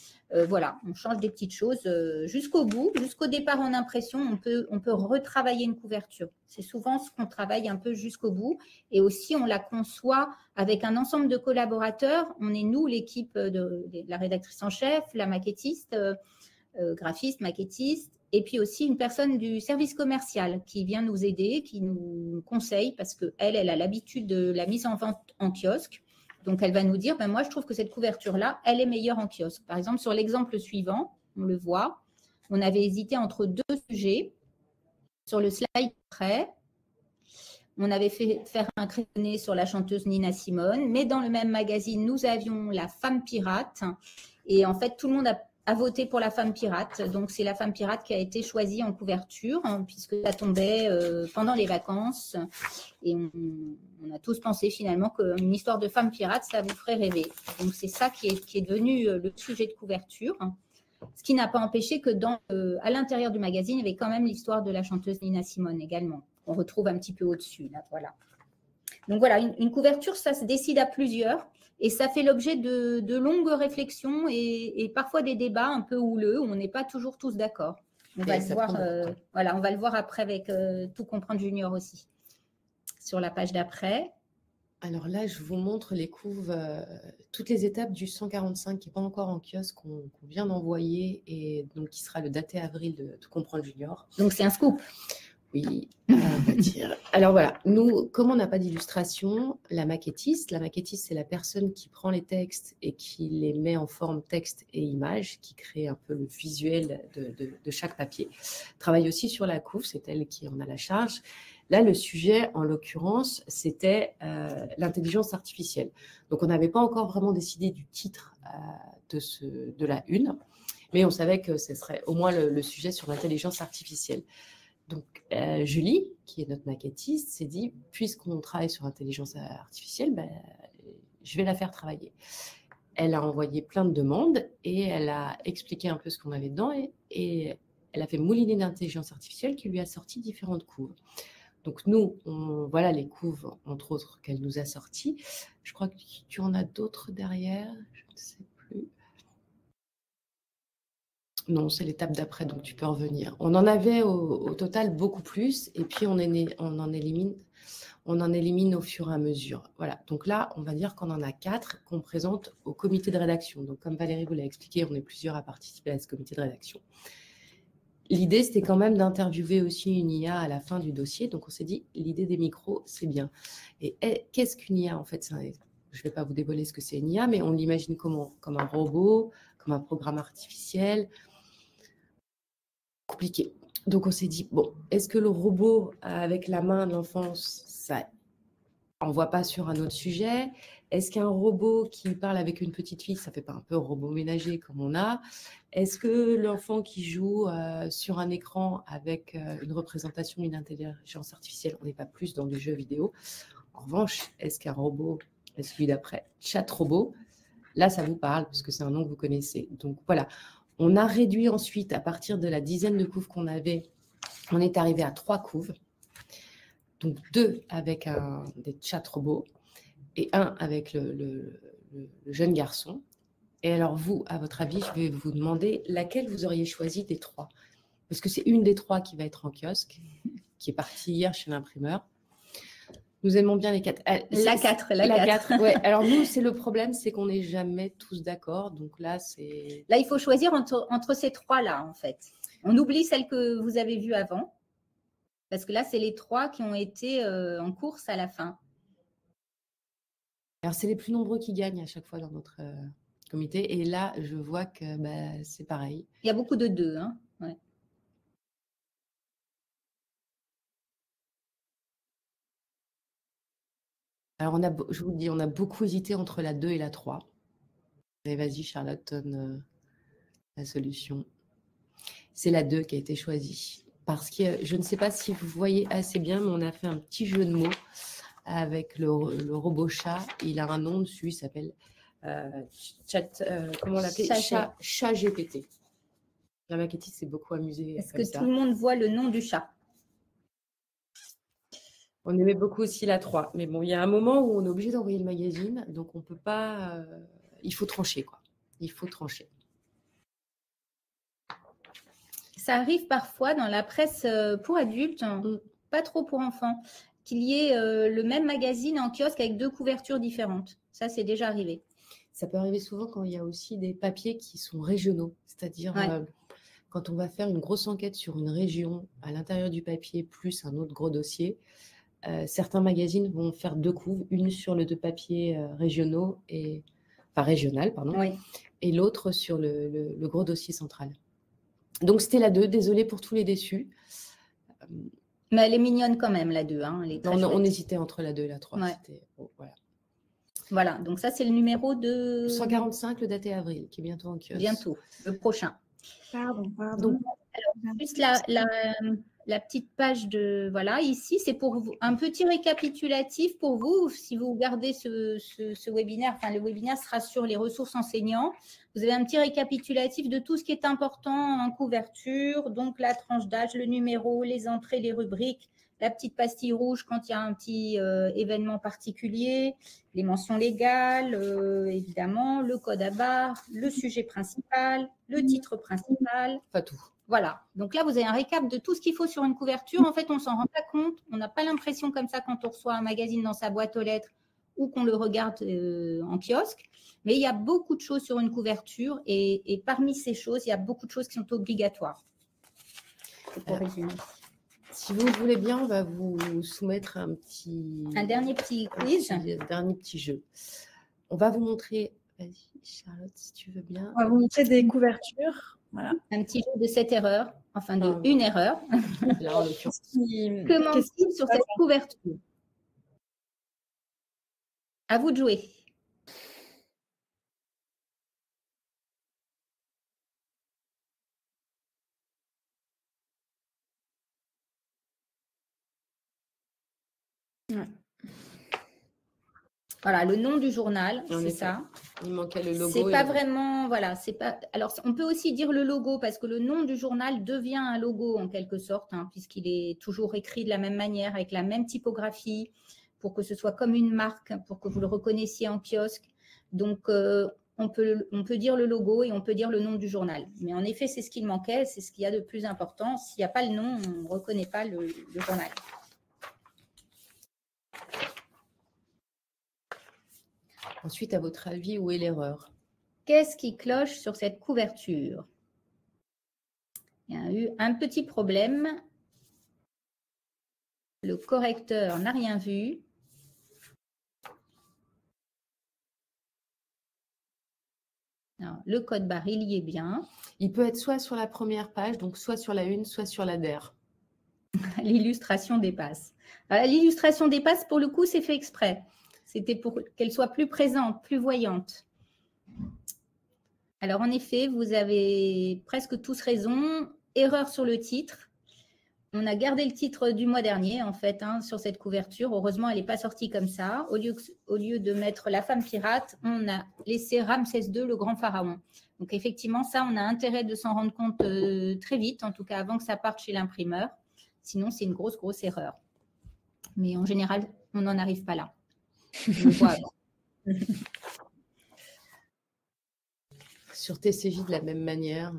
Voilà, on change des petites choses jusqu'au bout. Jusqu'au départ en impression, on peut retravailler une couverture. C'est souvent ce qu'on travaille un peu jusqu'au bout. Et aussi, on la conçoit avec un ensemble de collaborateurs. On est nous, l'équipe de la rédactrice en chef, la maquettiste, graphiste, maquettiste, et puis aussi une personne du service commercial qui vient nous aider, qui nous conseille parce qu'elle a l'habitude de la mise en vente en kiosque. Donc, elle va nous dire, ben moi, je trouve que cette couverture-là, elle est meilleure en kiosque. Par exemple, sur l'exemple suivant, on le voit, on avait hésité entre 2 sujets. Sur le slide après, on avait fait faire un crayonné sur la chanteuse Nina Simone, mais dans le même magazine, nous avions la femme pirate. Et en fait, tout le monde a voté pour la femme pirate. Donc, c'est la femme pirate qui a été choisie en couverture, hein, puisque ça tombait pendant les vacances. Et on a tous pensé finalement qu'une histoire de femme pirate, ça vous ferait rêver. Donc, c'est ça qui est devenu le sujet de couverture. Ce qui n'a pas empêché que à l'intérieur du magazine, il y avait quand même l'histoire de la chanteuse Nina Simone également. On retrouve un petit peu au-dessus, là, voilà. Donc, voilà, une couverture, ça se décide à plusieurs. Et ça fait l'objet de longues réflexions et parfois des débats un peu houleux où on n'est pas toujours tous d'accord. On va le voir après avec Tout comprendre junior aussi, sur la page d'après. Alors là, je vous montre les couves, toutes les étapes du 145 qui n'est pas encore en kiosque, qu'on vient d'envoyer et donc qui sera le daté avril de Tout comprendre junior. Donc c'est un scoop. Oui, on va dire. Alors voilà, nous, comme on n'a pas d'illustration, la maquettiste, c'est la personne qui prend les textes et qui les met en forme texte et image, qui crée un peu le visuel de chaque papier. Travaille aussi sur la couve, c'est elle qui en a la charge. Là, le sujet, en l'occurrence, c'était l'intelligence artificielle. Donc, on n'avait pas encore vraiment décidé du titre de la une, mais on savait que ce serait au moins le sujet sur l'intelligence artificielle. Donc, Julie, qui est notre maquettiste, s'est dit, puisqu'on travaille sur l'intelligence artificielle, je vais la faire travailler. Elle a envoyé plein de demandes et elle a expliqué un peu ce qu'on avait dedans et elle a fait mouliner l'intelligence artificielle qui lui a sorti différentes couves. Donc, nous, voilà les couves, entre autres, qu'elle nous a sorties. Je crois que tu en as d'autres derrière, je ne sais plus. Non, c'est l'étape d'après, donc tu peux revenir. On en avait au total beaucoup plus, et puis on en élimine. on en élimine au fur et à mesure. Voilà, donc là, on va dire qu'on en a 4 qu'on présente au comité de rédaction. Donc, comme Valérie vous l'a expliqué, on est plusieurs à participer à ce comité de rédaction. L'idée, c'était quand même d'interviewer aussi une IA à la fin du dossier. Donc, on s'est dit, l'idée des micros, c'est bien. Et qu'est-ce qu'une IA, en fait? Je ne vais pas vous dévoiler ce que c'est une IA, mais on l'imagine comment? Comme un robot, comme un programme artificiel. Compliqué. Donc, on s'est dit, bon, est-ce que le robot avec la main de l'enfance, ça envoie pas sur un autre sujet? Est-ce qu'un robot qui parle avec une petite fille, ça fait pas un peu robot ménager comme on a? Est-ce que l'enfant qui joue sur un écran avec une représentation d'une intelligence artificielle, on n'est pas plus dans du jeu vidéo? En revanche, est-ce qu'un robot, celui d'après, chat robot, là, ça vous parle, puisque c'est un nom que vous connaissez. Donc, voilà. On a réduit ensuite, à partir de la dizaine de couves qu'on avait, on est arrivé à 3 couves. Donc, 2 avec des chats robots et 1 avec le jeune garçon. Et alors, vous, à votre avis, je vais vous demander laquelle vous auriez choisi des 3. Parce que c'est une des 3 qui va être en kiosque, qui est partie hier chez l'imprimeur. Nous aimons bien les 4. La 4. Ouais. Alors, nous, c'est le problème, c'est qu'on n'est jamais tous d'accord. Donc là, c'est... Là, il faut choisir entre ces 3-là, en fait. On oublie celle que vous avez vue avant. Parce que là, c'est les 3 qui ont été en course à la fin. Alors, c'est les plus nombreux qui gagnent à chaque fois dans notre comité. Et là, je vois que c'est pareil. Il y a beaucoup de 2. Hein. Ouais. Alors, je vous le dis, on a beaucoup hésité entre la 2 et la 3. Mais vas-y, Charlotte, donne la solution. C'est la 2 qui a été choisie. Parce que je ne sais pas si vous voyez assez bien, mais on a fait un petit jeu de mots avec le robot chat. Il a un nom dessus, il s'appelle comment on l'appelle? Chat GPT. La maquettiste s'est beaucoup amusée. Est-ce que tout le monde voit le nom du chat? On aimait beaucoup aussi la 3. Mais bon, il y a un moment où on est obligé d'envoyer le magazine, donc on ne peut pas... il faut trancher, quoi. Il faut trancher. Ça arrive parfois dans la presse pour adultes, pas trop pour enfants, qu'il y ait le même magazine en kiosque avec 2 couvertures différentes. Ça, c'est déjà arrivé. Ça peut arriver souvent quand il y a aussi des papiers qui sont régionaux. C'est-à-dire quand on va faire une grosse enquête sur une région à l'intérieur du papier plus un autre gros dossier, certains magazines vont faire 2 couves, une sur le 2 papiers régionaux, régional, pardon, et l'autre sur le gros dossier central. Donc, c'était la 2. Désolée pour tous les déçus. Mais elle est mignonne quand même, la 2. Hein. Elle est on hésitait entre la 2 et la 3. Ouais. Voilà, donc ça, c'est le numéro de... 145, le daté avril, qui est bientôt en kiosque. Bientôt, le prochain. Pardon. Donc, alors, juste la petite page de... Voilà, ici, c'est pour vous, un petit récapitulatif pour vous. Si vous regardez ce webinaire, enfin, le webinaire sera sur les ressources enseignants. Vous avez un petit récapitulatif de tout ce qui est important en couverture, donc la tranche d'âge, le numéro, les entrées, les rubriques, la petite pastille rouge quand il y a un petit événement particulier, les mentions légales, évidemment, le code à barre, le sujet principal, le titre principal. Pas tout. Voilà. Donc là, vous avez un récap de tout ce qu'il faut sur une couverture. En fait, on ne s'en rend pas compte. On n'a pas l'impression comme ça quand on reçoit un magazine dans sa boîte aux lettres ou qu'on le regarde en kiosque. Mais il y a beaucoup de choses sur une couverture et parmi ces choses, il y a beaucoup de choses qui sont obligatoires. Pour résumer. Si vous voulez bien, on va vous soumettre un dernier petit quiz. Un dernier petit jeu. On va vous montrer... Vas-y, Charlotte, si tu veux bien. On va vous montrer des couvertures. Voilà. Un petit jeu de 7 erreurs, enfin de une erreur. Là, en l'occurrence. Comment sur cette couverture? À vous de jouer. Ouais. Voilà, le nom du journal, c'est ça. Il manquait le logo. C'est pas vraiment, voilà, c'est pas. Alors, on peut aussi dire le logo parce que le nom du journal devient un logo en quelque sorte, hein, puisqu'il est toujours écrit de la même manière, avec la même typographie, pour que ce soit comme une marque, pour que vous le reconnaissiez en kiosque. Donc, on peut dire le logo et on peut dire le nom du journal. Mais en effet, c'est ce qu'il manquait, c'est ce qu'il y a de plus important. S'il n'y a pas le nom, on ne reconnaît pas le journal. Ensuite, à votre avis, où est l'erreur? Qu'est-ce qui cloche sur cette couverture? Il y a eu un petit problème. Le correcteur n'a rien vu. Alors, le code barre, il y est bien. Il peut être soit sur la première page, donc soit sur la une, soit sur la der. L'illustration dépasse. L'illustration dépasse, pour le coup, c'est fait exprès. C'était pour qu'elle soit plus présente, plus voyante. Alors, en effet, vous avez presque tous raison. Erreur sur le titre. On a gardé le titre du mois dernier, en fait, sur cette couverture. Heureusement, elle n'est pas sortie comme ça. Au lieu de mettre la femme pirate, on a laissé Ramsès II, le grand pharaon. Donc, effectivement, ça, on a intérêt de s'en rendre compte très vite, en tout cas avant que ça parte chez l'imprimeur. Sinon, c'est une grosse, grosse erreur. Mais en général, on n'en arrive pas là. Je le vois avant. Sur TCJ, de la même manière,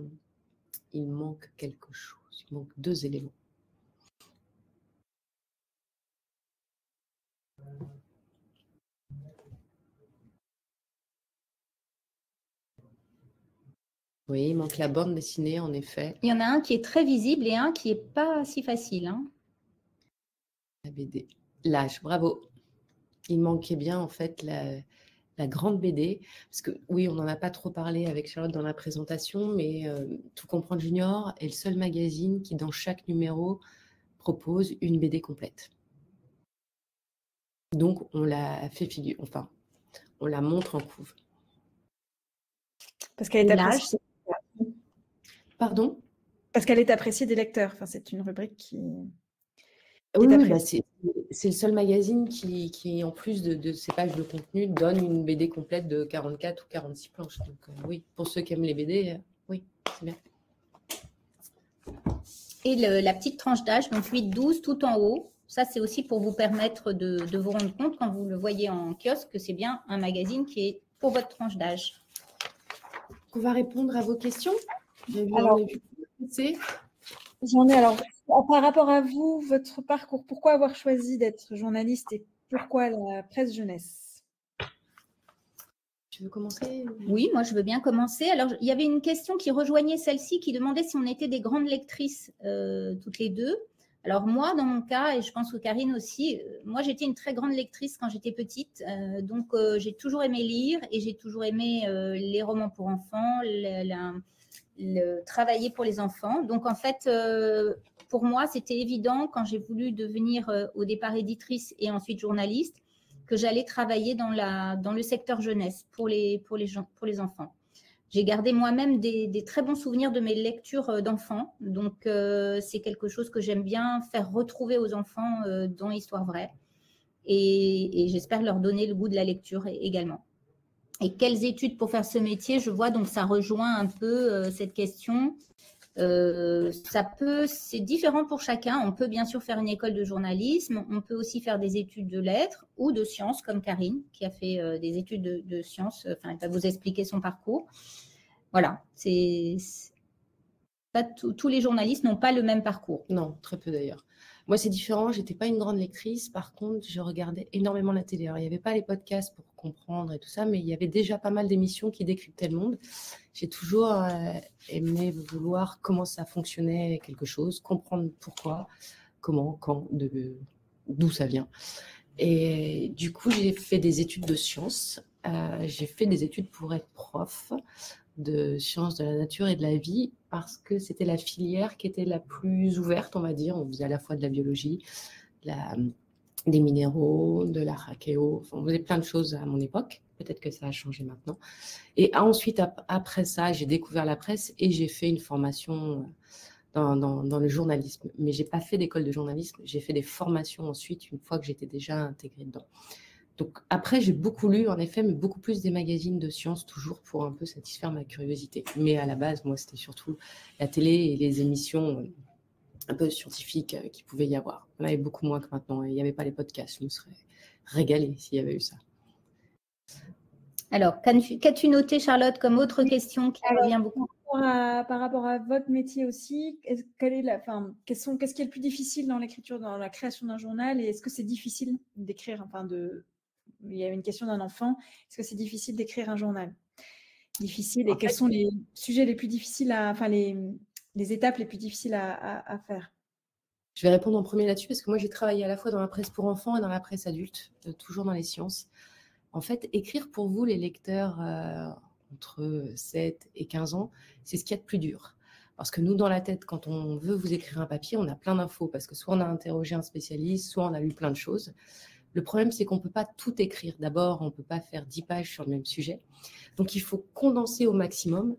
il manque quelque chose. Il manque 2 éléments. Oui, il manque la bande dessinée, en effet. Il y en a un qui est très visible et un qui n'est pas si facile. La BD. L'âge, bravo. Il manquait bien, en fait, la grande BD. Parce que, oui, on n'en a pas trop parlé avec Charlotte dans la présentation, mais Tout comprendre Junior est le seul magazine qui, dans chaque numéro, propose une BD complète. Donc, on la fait figure, enfin, on la montre en couve. Parce qu'elle est appréciée. Pardon? Parce qu'elle est appréciée des lecteurs. Enfin, c'est une rubrique qui Oui, est bah, appréciée. c'est le seul magazine qui, en plus de ses pages de contenu, donne une BD complète de 44 ou 46 planches. Donc, oui, pour ceux qui aiment les BD, oui, c'est bien. Et la petite tranche d'âge, donc 8-12 tout en haut. Ça, c'est aussi pour vous permettre de vous rendre compte quand vous le voyez en kiosque que c'est bien un magazine qui est pour votre tranche d'âge. On va répondre à vos questions. Alors, j'en ai alors par rapport à vous, votre parcours, pourquoi avoir choisi d'être journaliste et pourquoi la presse jeunesse? Tu veux commencer? Oui, moi je veux bien commencer. Alors, il y avait une question qui rejoignait celle-ci, qui demandait si on était des grandes lectrices toutes les deux. Alors moi, dans mon cas, et je pense que Karine aussi, moi j'étais une très grande lectrice quand j'étais petite. Donc j'ai toujours aimé lire et j'ai toujours aimé les romans pour enfants, travailler pour les enfants. Donc en fait, pour moi, c'était évident quand j'ai voulu devenir au départ éditrice et ensuite journaliste, que j'allais travailler dans le secteur jeunesse pour les enfants. J'ai gardé moi-même des très bons souvenirs de mes lectures d'enfants. Donc, c'est quelque chose que j'aime bien faire retrouver aux enfants dans Histoire vraie. Et j'espère leur donner le goût de la lecture également. Et quelles études pour faire ce métier? Je vois, donc ça rejoint un peu cette question. C'est différent pour chacun. On peut bien sûr faire une école de journalisme, on peut aussi faire des études de lettres ou de sciences comme Karine qui a fait des études de sciences. Enfin, elle va vous expliquer son parcours. Voilà, tous les journalistes n'ont pas le même parcours. Non, très peu d'ailleurs. Moi, c'est différent. Je n'étais pas une grande lectrice. Par contre, je regardais énormément la télé. Alors, il n'y avait pas les podcasts pour comprendre et tout ça, mais il y avait déjà pas mal d'émissions qui décryptaient le monde. J'ai toujours aimé vouloir comment ça fonctionnait quelque chose, comprendre pourquoi, comment, quand, d'où ça vient. Et du coup, j'ai fait des études de sciences. J'ai fait des études pour être prof de sciences de la nature et de la vie parce que c'était la filière qui était la plus ouverte, on va dire. On faisait à la fois de la biologie, des minéraux, de l'archéo. Enfin, on faisait plein de choses à mon époque. Peut-être que ça a changé maintenant. Et ensuite, après ça, j'ai découvert la presse et j'ai fait une formation dans le journalisme. Mais je n'ai pas fait d'école de journalisme. J'ai fait des formations ensuite, une fois que j'étais déjà intégrée dedans. Donc après, j'ai beaucoup lu, en effet, mais beaucoup plus des magazines de sciences, toujours pour un peu satisfaire ma curiosité. Mais à la base, moi, c'était surtout la télé et les émissions un peu scientifiques qu'il pouvait y avoir. On avait beaucoup moins que maintenant. Et il n'y avait pas les podcasts. Je me serais régalée s'il y avait eu ça. Alors, qu'as-tu noté, Charlotte, comme autre question qui revient beaucoup? Par rapport à votre métier aussi, qu'est-ce qui est le plus difficile dans l'écriture, dans la création d'un journal, et est-ce que c'est difficile d'écrire, enfin de il y a une question d'un enfant, est-ce que c'est difficile d'écrire un journal? Difficile, et En quels fait, sont les sujets les plus difficiles enfin les étapes les plus difficiles à faire? je vais répondre en premier là-dessus parce que moi, j'ai travaillé à la fois dans la presse pour enfants et dans la presse adulte, toujours dans les sciences. En fait, écrire pour vous, les lecteurs entre 7 et 15 ans, c'est ce qu'il y a de plus dur. Parce que nous, dans la tête, quand on veut vous écrire un papier, on a plein d'infos parce que soit on a interrogé un spécialiste, soit on a lu plein de choses. Le problème, c'est qu'on ne peut pas tout écrire. D'abord, on ne peut pas faire 10 pages sur le même sujet. Donc, il faut condenser au maximum,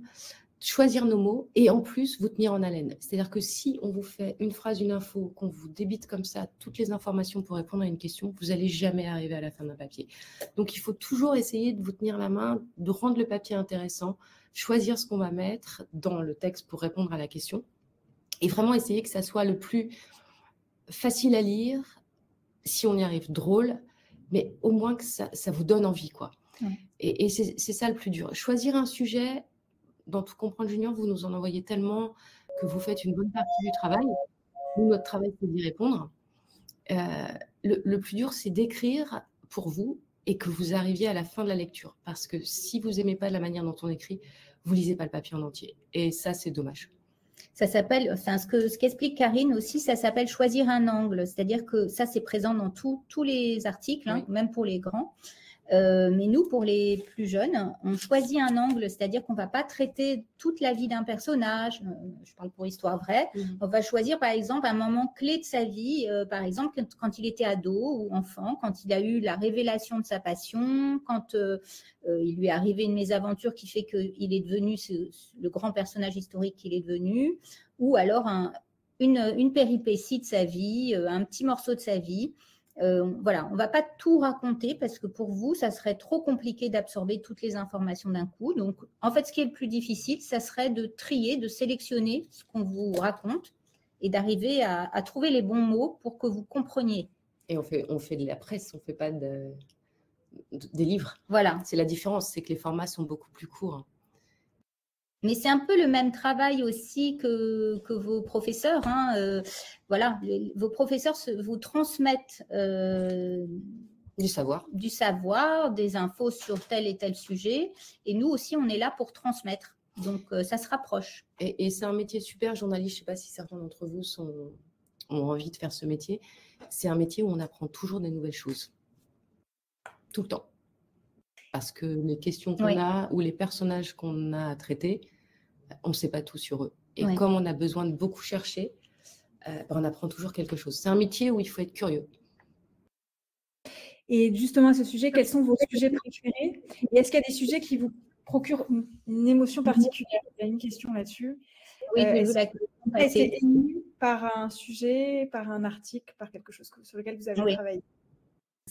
choisir nos mots et en plus vous tenir en haleine. C'est-à-dire que si on vous fait une phrase, une info, qu'on vous débite comme ça toutes les informations pour répondre à une question, vous n'allez jamais arriver à la fin d'un papier. Donc il faut toujours essayer de vous tenir la main, de rendre le papier intéressant, choisir ce qu'on va mettre dans le texte pour répondre à la question et vraiment essayer que ça soit le plus facile à lire, si on y arrive drôle, mais au moins que ça vous donne envie, quoi. Et c'est ça le plus dur. Choisir un sujet. Dans Tout comprendre junior, vous nous en envoyez tellement que vous faites une bonne partie du travail. Nous, notre travail, c'est d'y répondre. Le plus dur, c'est d'écrire pour vous et que vous arriviez à la fin de la lecture. Parce que si vous n'aimez pas la manière dont on écrit, vous lisez pas le papier en entier. Et ça, c'est dommage. Ça s'appelle, enfin, ce qu'explique Karine aussi, ça s'appelle choisir un angle. C'est-à-dire que ça, c'est présent dans tous les articles, hein, Oui. même pour les grands. Mais nous, pour les plus jeunes, on choisit un angle, c'est-à-dire qu'on ne va pas traiter toute la vie d'un personnage. Je parle pour histoire vraie. On va choisir, par exemple, un moment clé de sa vie, par exemple, quand il était ado ou enfant, quand il a eu la révélation de sa passion, quand il lui est arrivé une mésaventure qui fait qu'il est devenu le grand personnage historique qu'il est devenu, ou alors une péripétie de sa vie, un petit morceau de sa vie. Voilà, on ne va pas tout raconter parce que pour vous, ça serait trop compliqué d'absorber toutes les informations d'un coup. Donc, en fait, ce qui est le plus difficile, ça serait de trier, de sélectionner ce qu'on vous raconte et d'arriver à trouver les bons mots pour que vous compreniez. Et on fait de la presse, on ne fait pas des livres. Voilà. C'est la différence, c'est que les formats sont beaucoup plus courts. Mais c'est un peu le même travail aussi que vos professeurs. Hein. Voilà, vos professeurs vous transmettent du savoir, des infos sur tel et tel sujet. Et nous aussi, on est là pour transmettre. Donc, ça se rapproche. Et c'est un métier super, journaliste. Je ne sais pas si certains d'entre vous ont envie de faire ce métier. C'est un métier où on apprend toujours des nouvelles choses. Tout le temps. Parce que les questions qu'on a ou les personnages qu'on a à traiter, on ne sait pas tout sur eux. Et comme on a besoin de beaucoup chercher, on apprend toujours quelque chose. C'est un métier où il faut être curieux. Et justement, à ce sujet, quels sont vos sujets préférés? Et est-ce qu'il y a des sujets qui vous procurent une émotion particulière? Il y a une question là-dessus. Oui, est-ce que vous avez été ému par un sujet, par un article, par quelque chose sur lequel vous avez travaillé?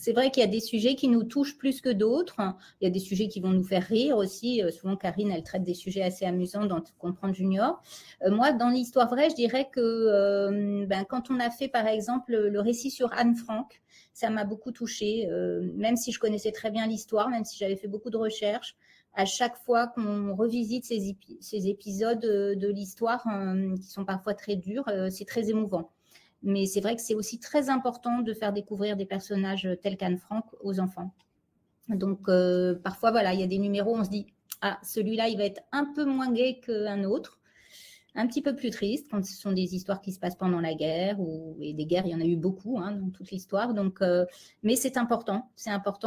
C'est vrai qu'il y a des sujets qui nous touchent plus que d'autres. Il y a des sujets qui vont nous faire rire aussi. Souvent, Karine, elle traite des sujets assez amusants dans Tout comprendre junior. Moi, dans l'histoire vraie, je dirais que quand on a fait, par exemple, le récit sur Anne Frank, ça m'a beaucoup touchée. Même si je connaissais très bien l'histoire, même si j'avais fait beaucoup de recherches, à chaque fois qu'on revisite ces épisodes de l'histoire qui sont parfois très durs, c'est très émouvant. Mais c'est vrai que c'est aussi très important de faire découvrir des personnages tels qu'Anne Frank aux enfants. Donc, parfois, voilà, il y a des numéros où on se dit « Ah, celui-là, il va être un peu moins gai qu'un autre, un petit peu plus triste quand ce sont des histoires qui se passent pendant la guerre. Et des guerres, il y en a eu beaucoup dans toute l'histoire. Donc, mais c'est important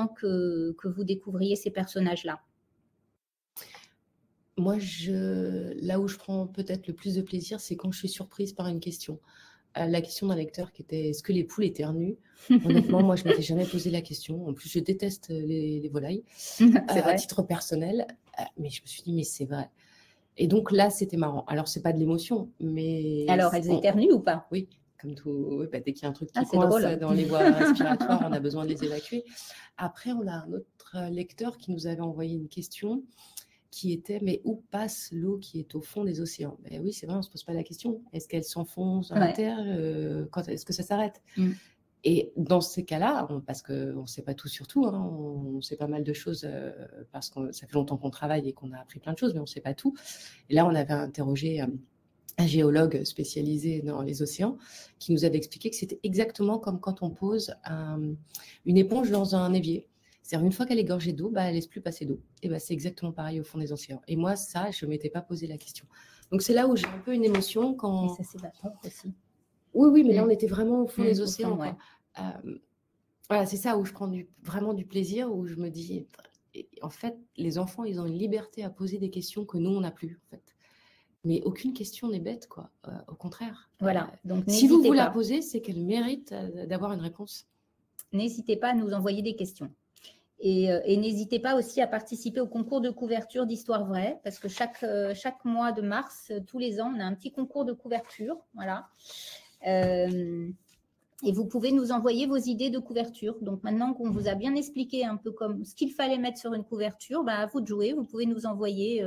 que vous découvriez ces personnages-là. Moi, là où je prends peut-être le plus de plaisir, c'est quand je suis surprise par une question. La question d'un lecteur qui était « Est-ce que les poules éternuent ?» Honnêtement, moi, je ne m'étais jamais posé la question. En plus, je déteste les volailles à titre personnel. Mais je me suis dit « Mais c'est vrai ». Et donc là, c'était marrant. Alors, ce n'est pas de l'émotion, mais… Alors, elles éternuent ou pas? Oui, comme tout. Oui, dès qu'il y a un truc qui coince dans les voies respiratoires, on a besoin de les évacuer. Après, on a un autre lecteur qui nous avait envoyé une question qui était « Mais où passe l'eau qui est au fond des océans ?» Ben oui, c'est vrai, on ne se pose pas la question. Est-ce qu'elle s'enfonce dans la terre est-ce que ça s'arrête Et dans ces cas-là, parce qu'on ne sait pas tout sur tout, on sait pas mal de choses parce que ça fait longtemps qu'on travaille et qu'on a appris plein de choses, mais on ne sait pas tout. Et là, on avait interrogé un géologue spécialisé dans les océans qui nous avait expliqué que c'était exactement comme quand on pose une éponge dans un évier. C'est-à-dire, une fois qu'elle est gorgée d'eau, elle ne laisse plus passer d'eau. Et c'est exactement pareil au fond des océans. Et moi, ça, je ne m'étais pas posé la question. Donc, c'est là où j'ai un peu une émotion quand… Et ça s'évapore aussi. Oui, mais là, on était vraiment au fond des océans. Ouais. Voilà, c'est ça où je prends vraiment du plaisir, où je me dis, en fait, les enfants, ils ont une liberté à poser des questions que nous, on n'a plus, en fait. Mais aucune question n'est bête, quoi. Au contraire. Voilà. Donc, si vous la posez, c'est qu'elle mérite d'avoir une réponse. N'hésitez pas à nous envoyer des questions. Et n'hésitez pas aussi à participer au concours de couverture d'Histoire vraie, parce que chaque mois de mars, tous les ans, on a un petit concours de couverture. Voilà. Et vous pouvez nous envoyer vos idées de couverture. Donc, maintenant qu'on vous a bien expliqué un peu comme ce qu'il fallait mettre sur une couverture, à vous de jouer. Vous pouvez nous envoyer…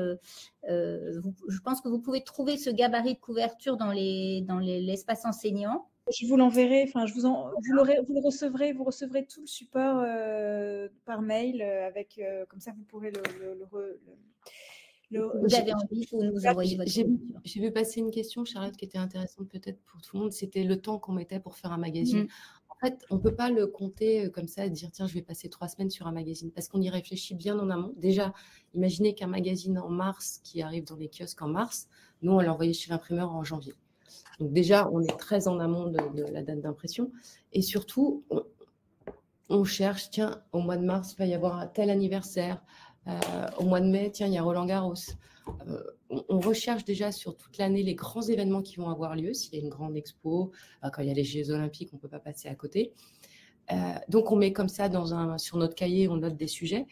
je pense que vous pouvez trouver ce gabarit de couverture dans l'espace enseignant. Je vous l'enverrai, vous le recevrez, vous recevrez tout le support par mail avec comme ça vous pourrez vous avez envie, vous nous envoyez votre couverture. J'ai vu passer une question, Charlotte, qui était intéressante peut-être pour tout le monde. C'était le temps qu'on mettait pour faire un magazine. En fait, on ne peut pas le compter comme ça et dire tiens, je vais passer 3 semaines sur un magazine parce qu'on y réfléchit bien en amont. Déjà, imaginez qu'un magazine en mars qui arrive dans les kiosques en mars, nous, on l'a envoyé chez l'imprimeur en janvier. Donc déjà, on est très en amont de la date d'impression. Et surtout, on cherche, tiens, au mois de mars, il va y avoir un tel anniversaire. Au mois de mai, tiens, il y a Roland Garros. On recherche déjà sur toute l'année les grands événements qui vont avoir lieu. S'il y a une grande expo, quand il y a les Jeux Olympiques, on ne peut pas passer à côté. Donc, on met comme ça sur notre cahier, on note des sujets.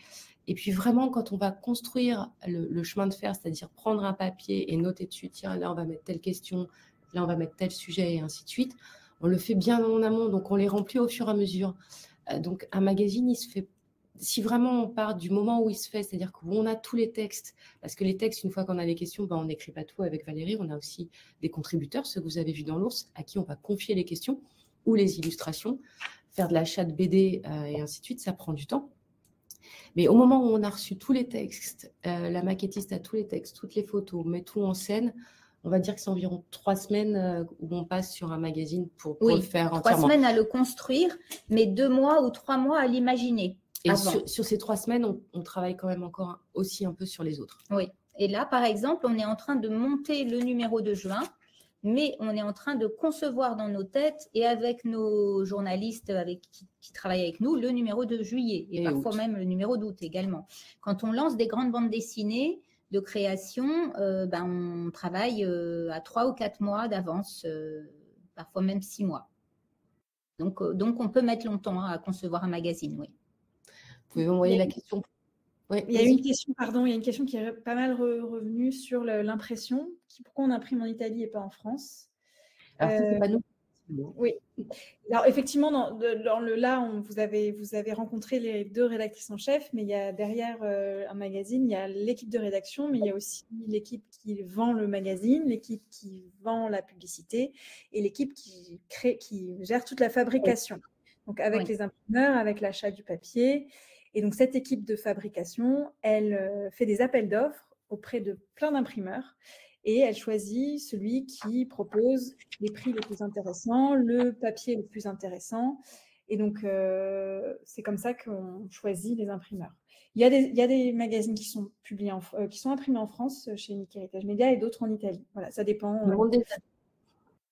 Et puis vraiment, quand on va construire le chemin de fer, c'est-à-dire prendre un papier et noter dessus, tiens, là, on va mettre telle question, là, on va mettre tel sujet et ainsi de suite, on le fait bien en amont, donc on les remplit au fur et à mesure. Donc, un magazine, il se fait… Si vraiment on part du moment où il se fait, c'est-à-dire où on a tous les textes, parce que les textes, une fois qu'on a les questions, on n'écrit pas tout avec Valérie, on a aussi des contributeurs, ceux que vous avez vus dans l'ours, à qui on va confier les questions ou les illustrations, faire de l'achat de BD et ainsi de suite, ça prend du temps. Mais au moment où on a reçu tous les textes, la maquettiste a tous les textes, toutes les photos, met tout en scène, on va dire que c'est environ 3 semaines où on passe sur un magazine pour le faire entièrement. 3 semaines à le construire, mais 2 mois ou 3 mois à l'imaginer. Et sur ces 3 semaines, on travaille quand même encore aussi un peu sur les autres. Oui. Et là, par exemple, on est en train de monter le numéro de juin, mais on est en train de concevoir dans nos têtes et avec nos journalistes qui travaillent avec nous, le numéro de juillet et parfois même le numéro d'août également. Quand on lance des grandes bandes dessinées de création, on travaille à 3 ou 4 mois d'avance, parfois même 6 mois. Donc, on peut mettre longtemps à concevoir un magazine, oui. Vous pouvez m'envoyer la question. Oui, il y a une question qui est pas mal revenue sur l'impression. Pourquoi on imprime en Italie et pas en France? Alors, ça, c'est pas nous. Oui. Alors, effectivement, vous avez rencontré les 2 rédactrices en chef, mais il y a derrière un magazine, il y a l'équipe de rédaction, mais il y a aussi l'équipe qui vend le magazine, l'équipe qui vend la publicité et l'équipe qui gère toute la fabrication. Donc, avec les imprimeurs, avec l'achat du papier. Et donc, cette équipe de fabrication, elle fait des appels d'offres auprès de plein d'imprimeurs et elle choisit celui qui propose les prix les plus intéressants, le papier le plus intéressant. Et donc, c'est comme ça qu'on choisit les imprimeurs. Il y a des magazines qui sont qui sont imprimés en France chez Unique Héritage Média et d'autres en Italie. Voilà, ça dépend.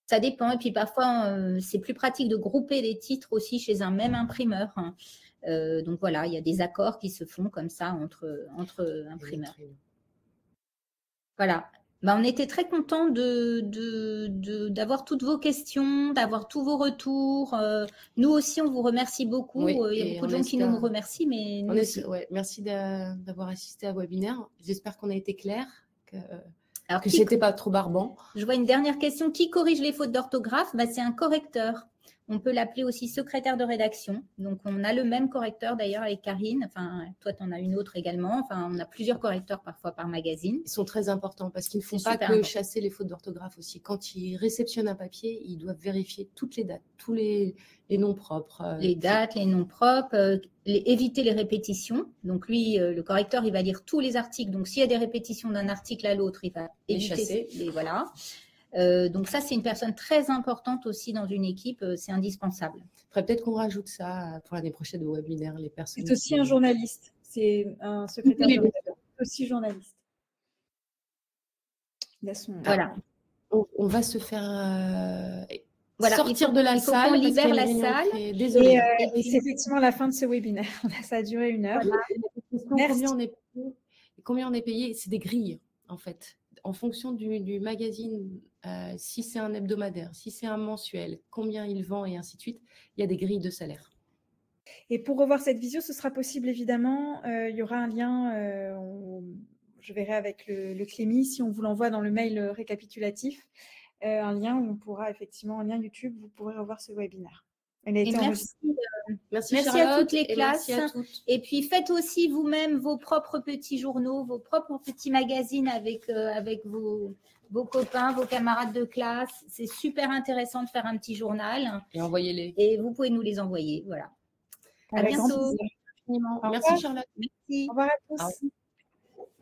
Ça dépend. Et puis, parfois, c'est plus pratique de grouper les titres aussi chez un même imprimeur. Donc voilà, il y a des accords qui se font comme ça entre imprimeurs. Voilà. On était très contents d'avoir toutes vos questions, d'avoir tous vos retours. Nous aussi, on vous remercie beaucoup. Il y a beaucoup de gens qui nous remercient, mais nous aussi. Merci d'avoir assisté à ce webinaire. J'espère qu'on a été clair, que ce n'était pas trop barbant. Je vois une dernière question. Qui corrige les fautes d'orthographe? C'est un correcteur. On peut l'appeler aussi secrétaire de rédaction. Donc, on a le même correcteur d'ailleurs avec Karine. Enfin, toi, tu en as une autre également. Enfin, on a plusieurs correcteurs parfois par magazine. Ils sont très importants parce qu'ils ne font pas que chasser les fautes d'orthographe aussi. Quand ils réceptionnent un papier, ils doivent vérifier toutes les dates, tous les noms propres. Les dates, les noms propres, éviter les répétitions. Donc, lui, le correcteur, il va lire tous les articles. Donc, s'il y a des répétitions d'un article à l'autre, il va éviter. Chasser. Voilà. Donc ça, c'est une personne très importante aussi dans une équipe, c'est indispensable. Peut-être qu'on rajoute ça pour l'année prochaine au webinaire, les personnes. C'est aussi un journaliste, c'est un secrétaire de rédaction, aussi journaliste. Voilà. On va se faire sortir de la salle. On libère la salle. Désolée. Et c'est effectivement la fin de ce webinaire. Ça a duré 1 heure. Voilà. Combien on est payé? C'est des grilles, en fait. En fonction du magazine, si c'est un hebdomadaire, si c'est un mensuel, combien il vend et ainsi de suite, il y a des grilles de salaire. Et pour revoir cette visio, ce sera possible évidemment. Il y aura un lien, je verrai avec le Clémy, si on vous l'envoie dans le mail récapitulatif, un lien où on pourra effectivement, un lien YouTube, vous pourrez revoir ce webinaire. Merci à toutes les classes. Et puis faites aussi vous-même vos propres petits journaux, vos propres petits magazines avec vos copains, vos camarades de classe. C'est super intéressant de faire un petit journal. Et envoyez-les. Et vous pouvez nous les envoyer. Voilà. À bientôt. Merci Charlotte. Merci. Au revoir à tous.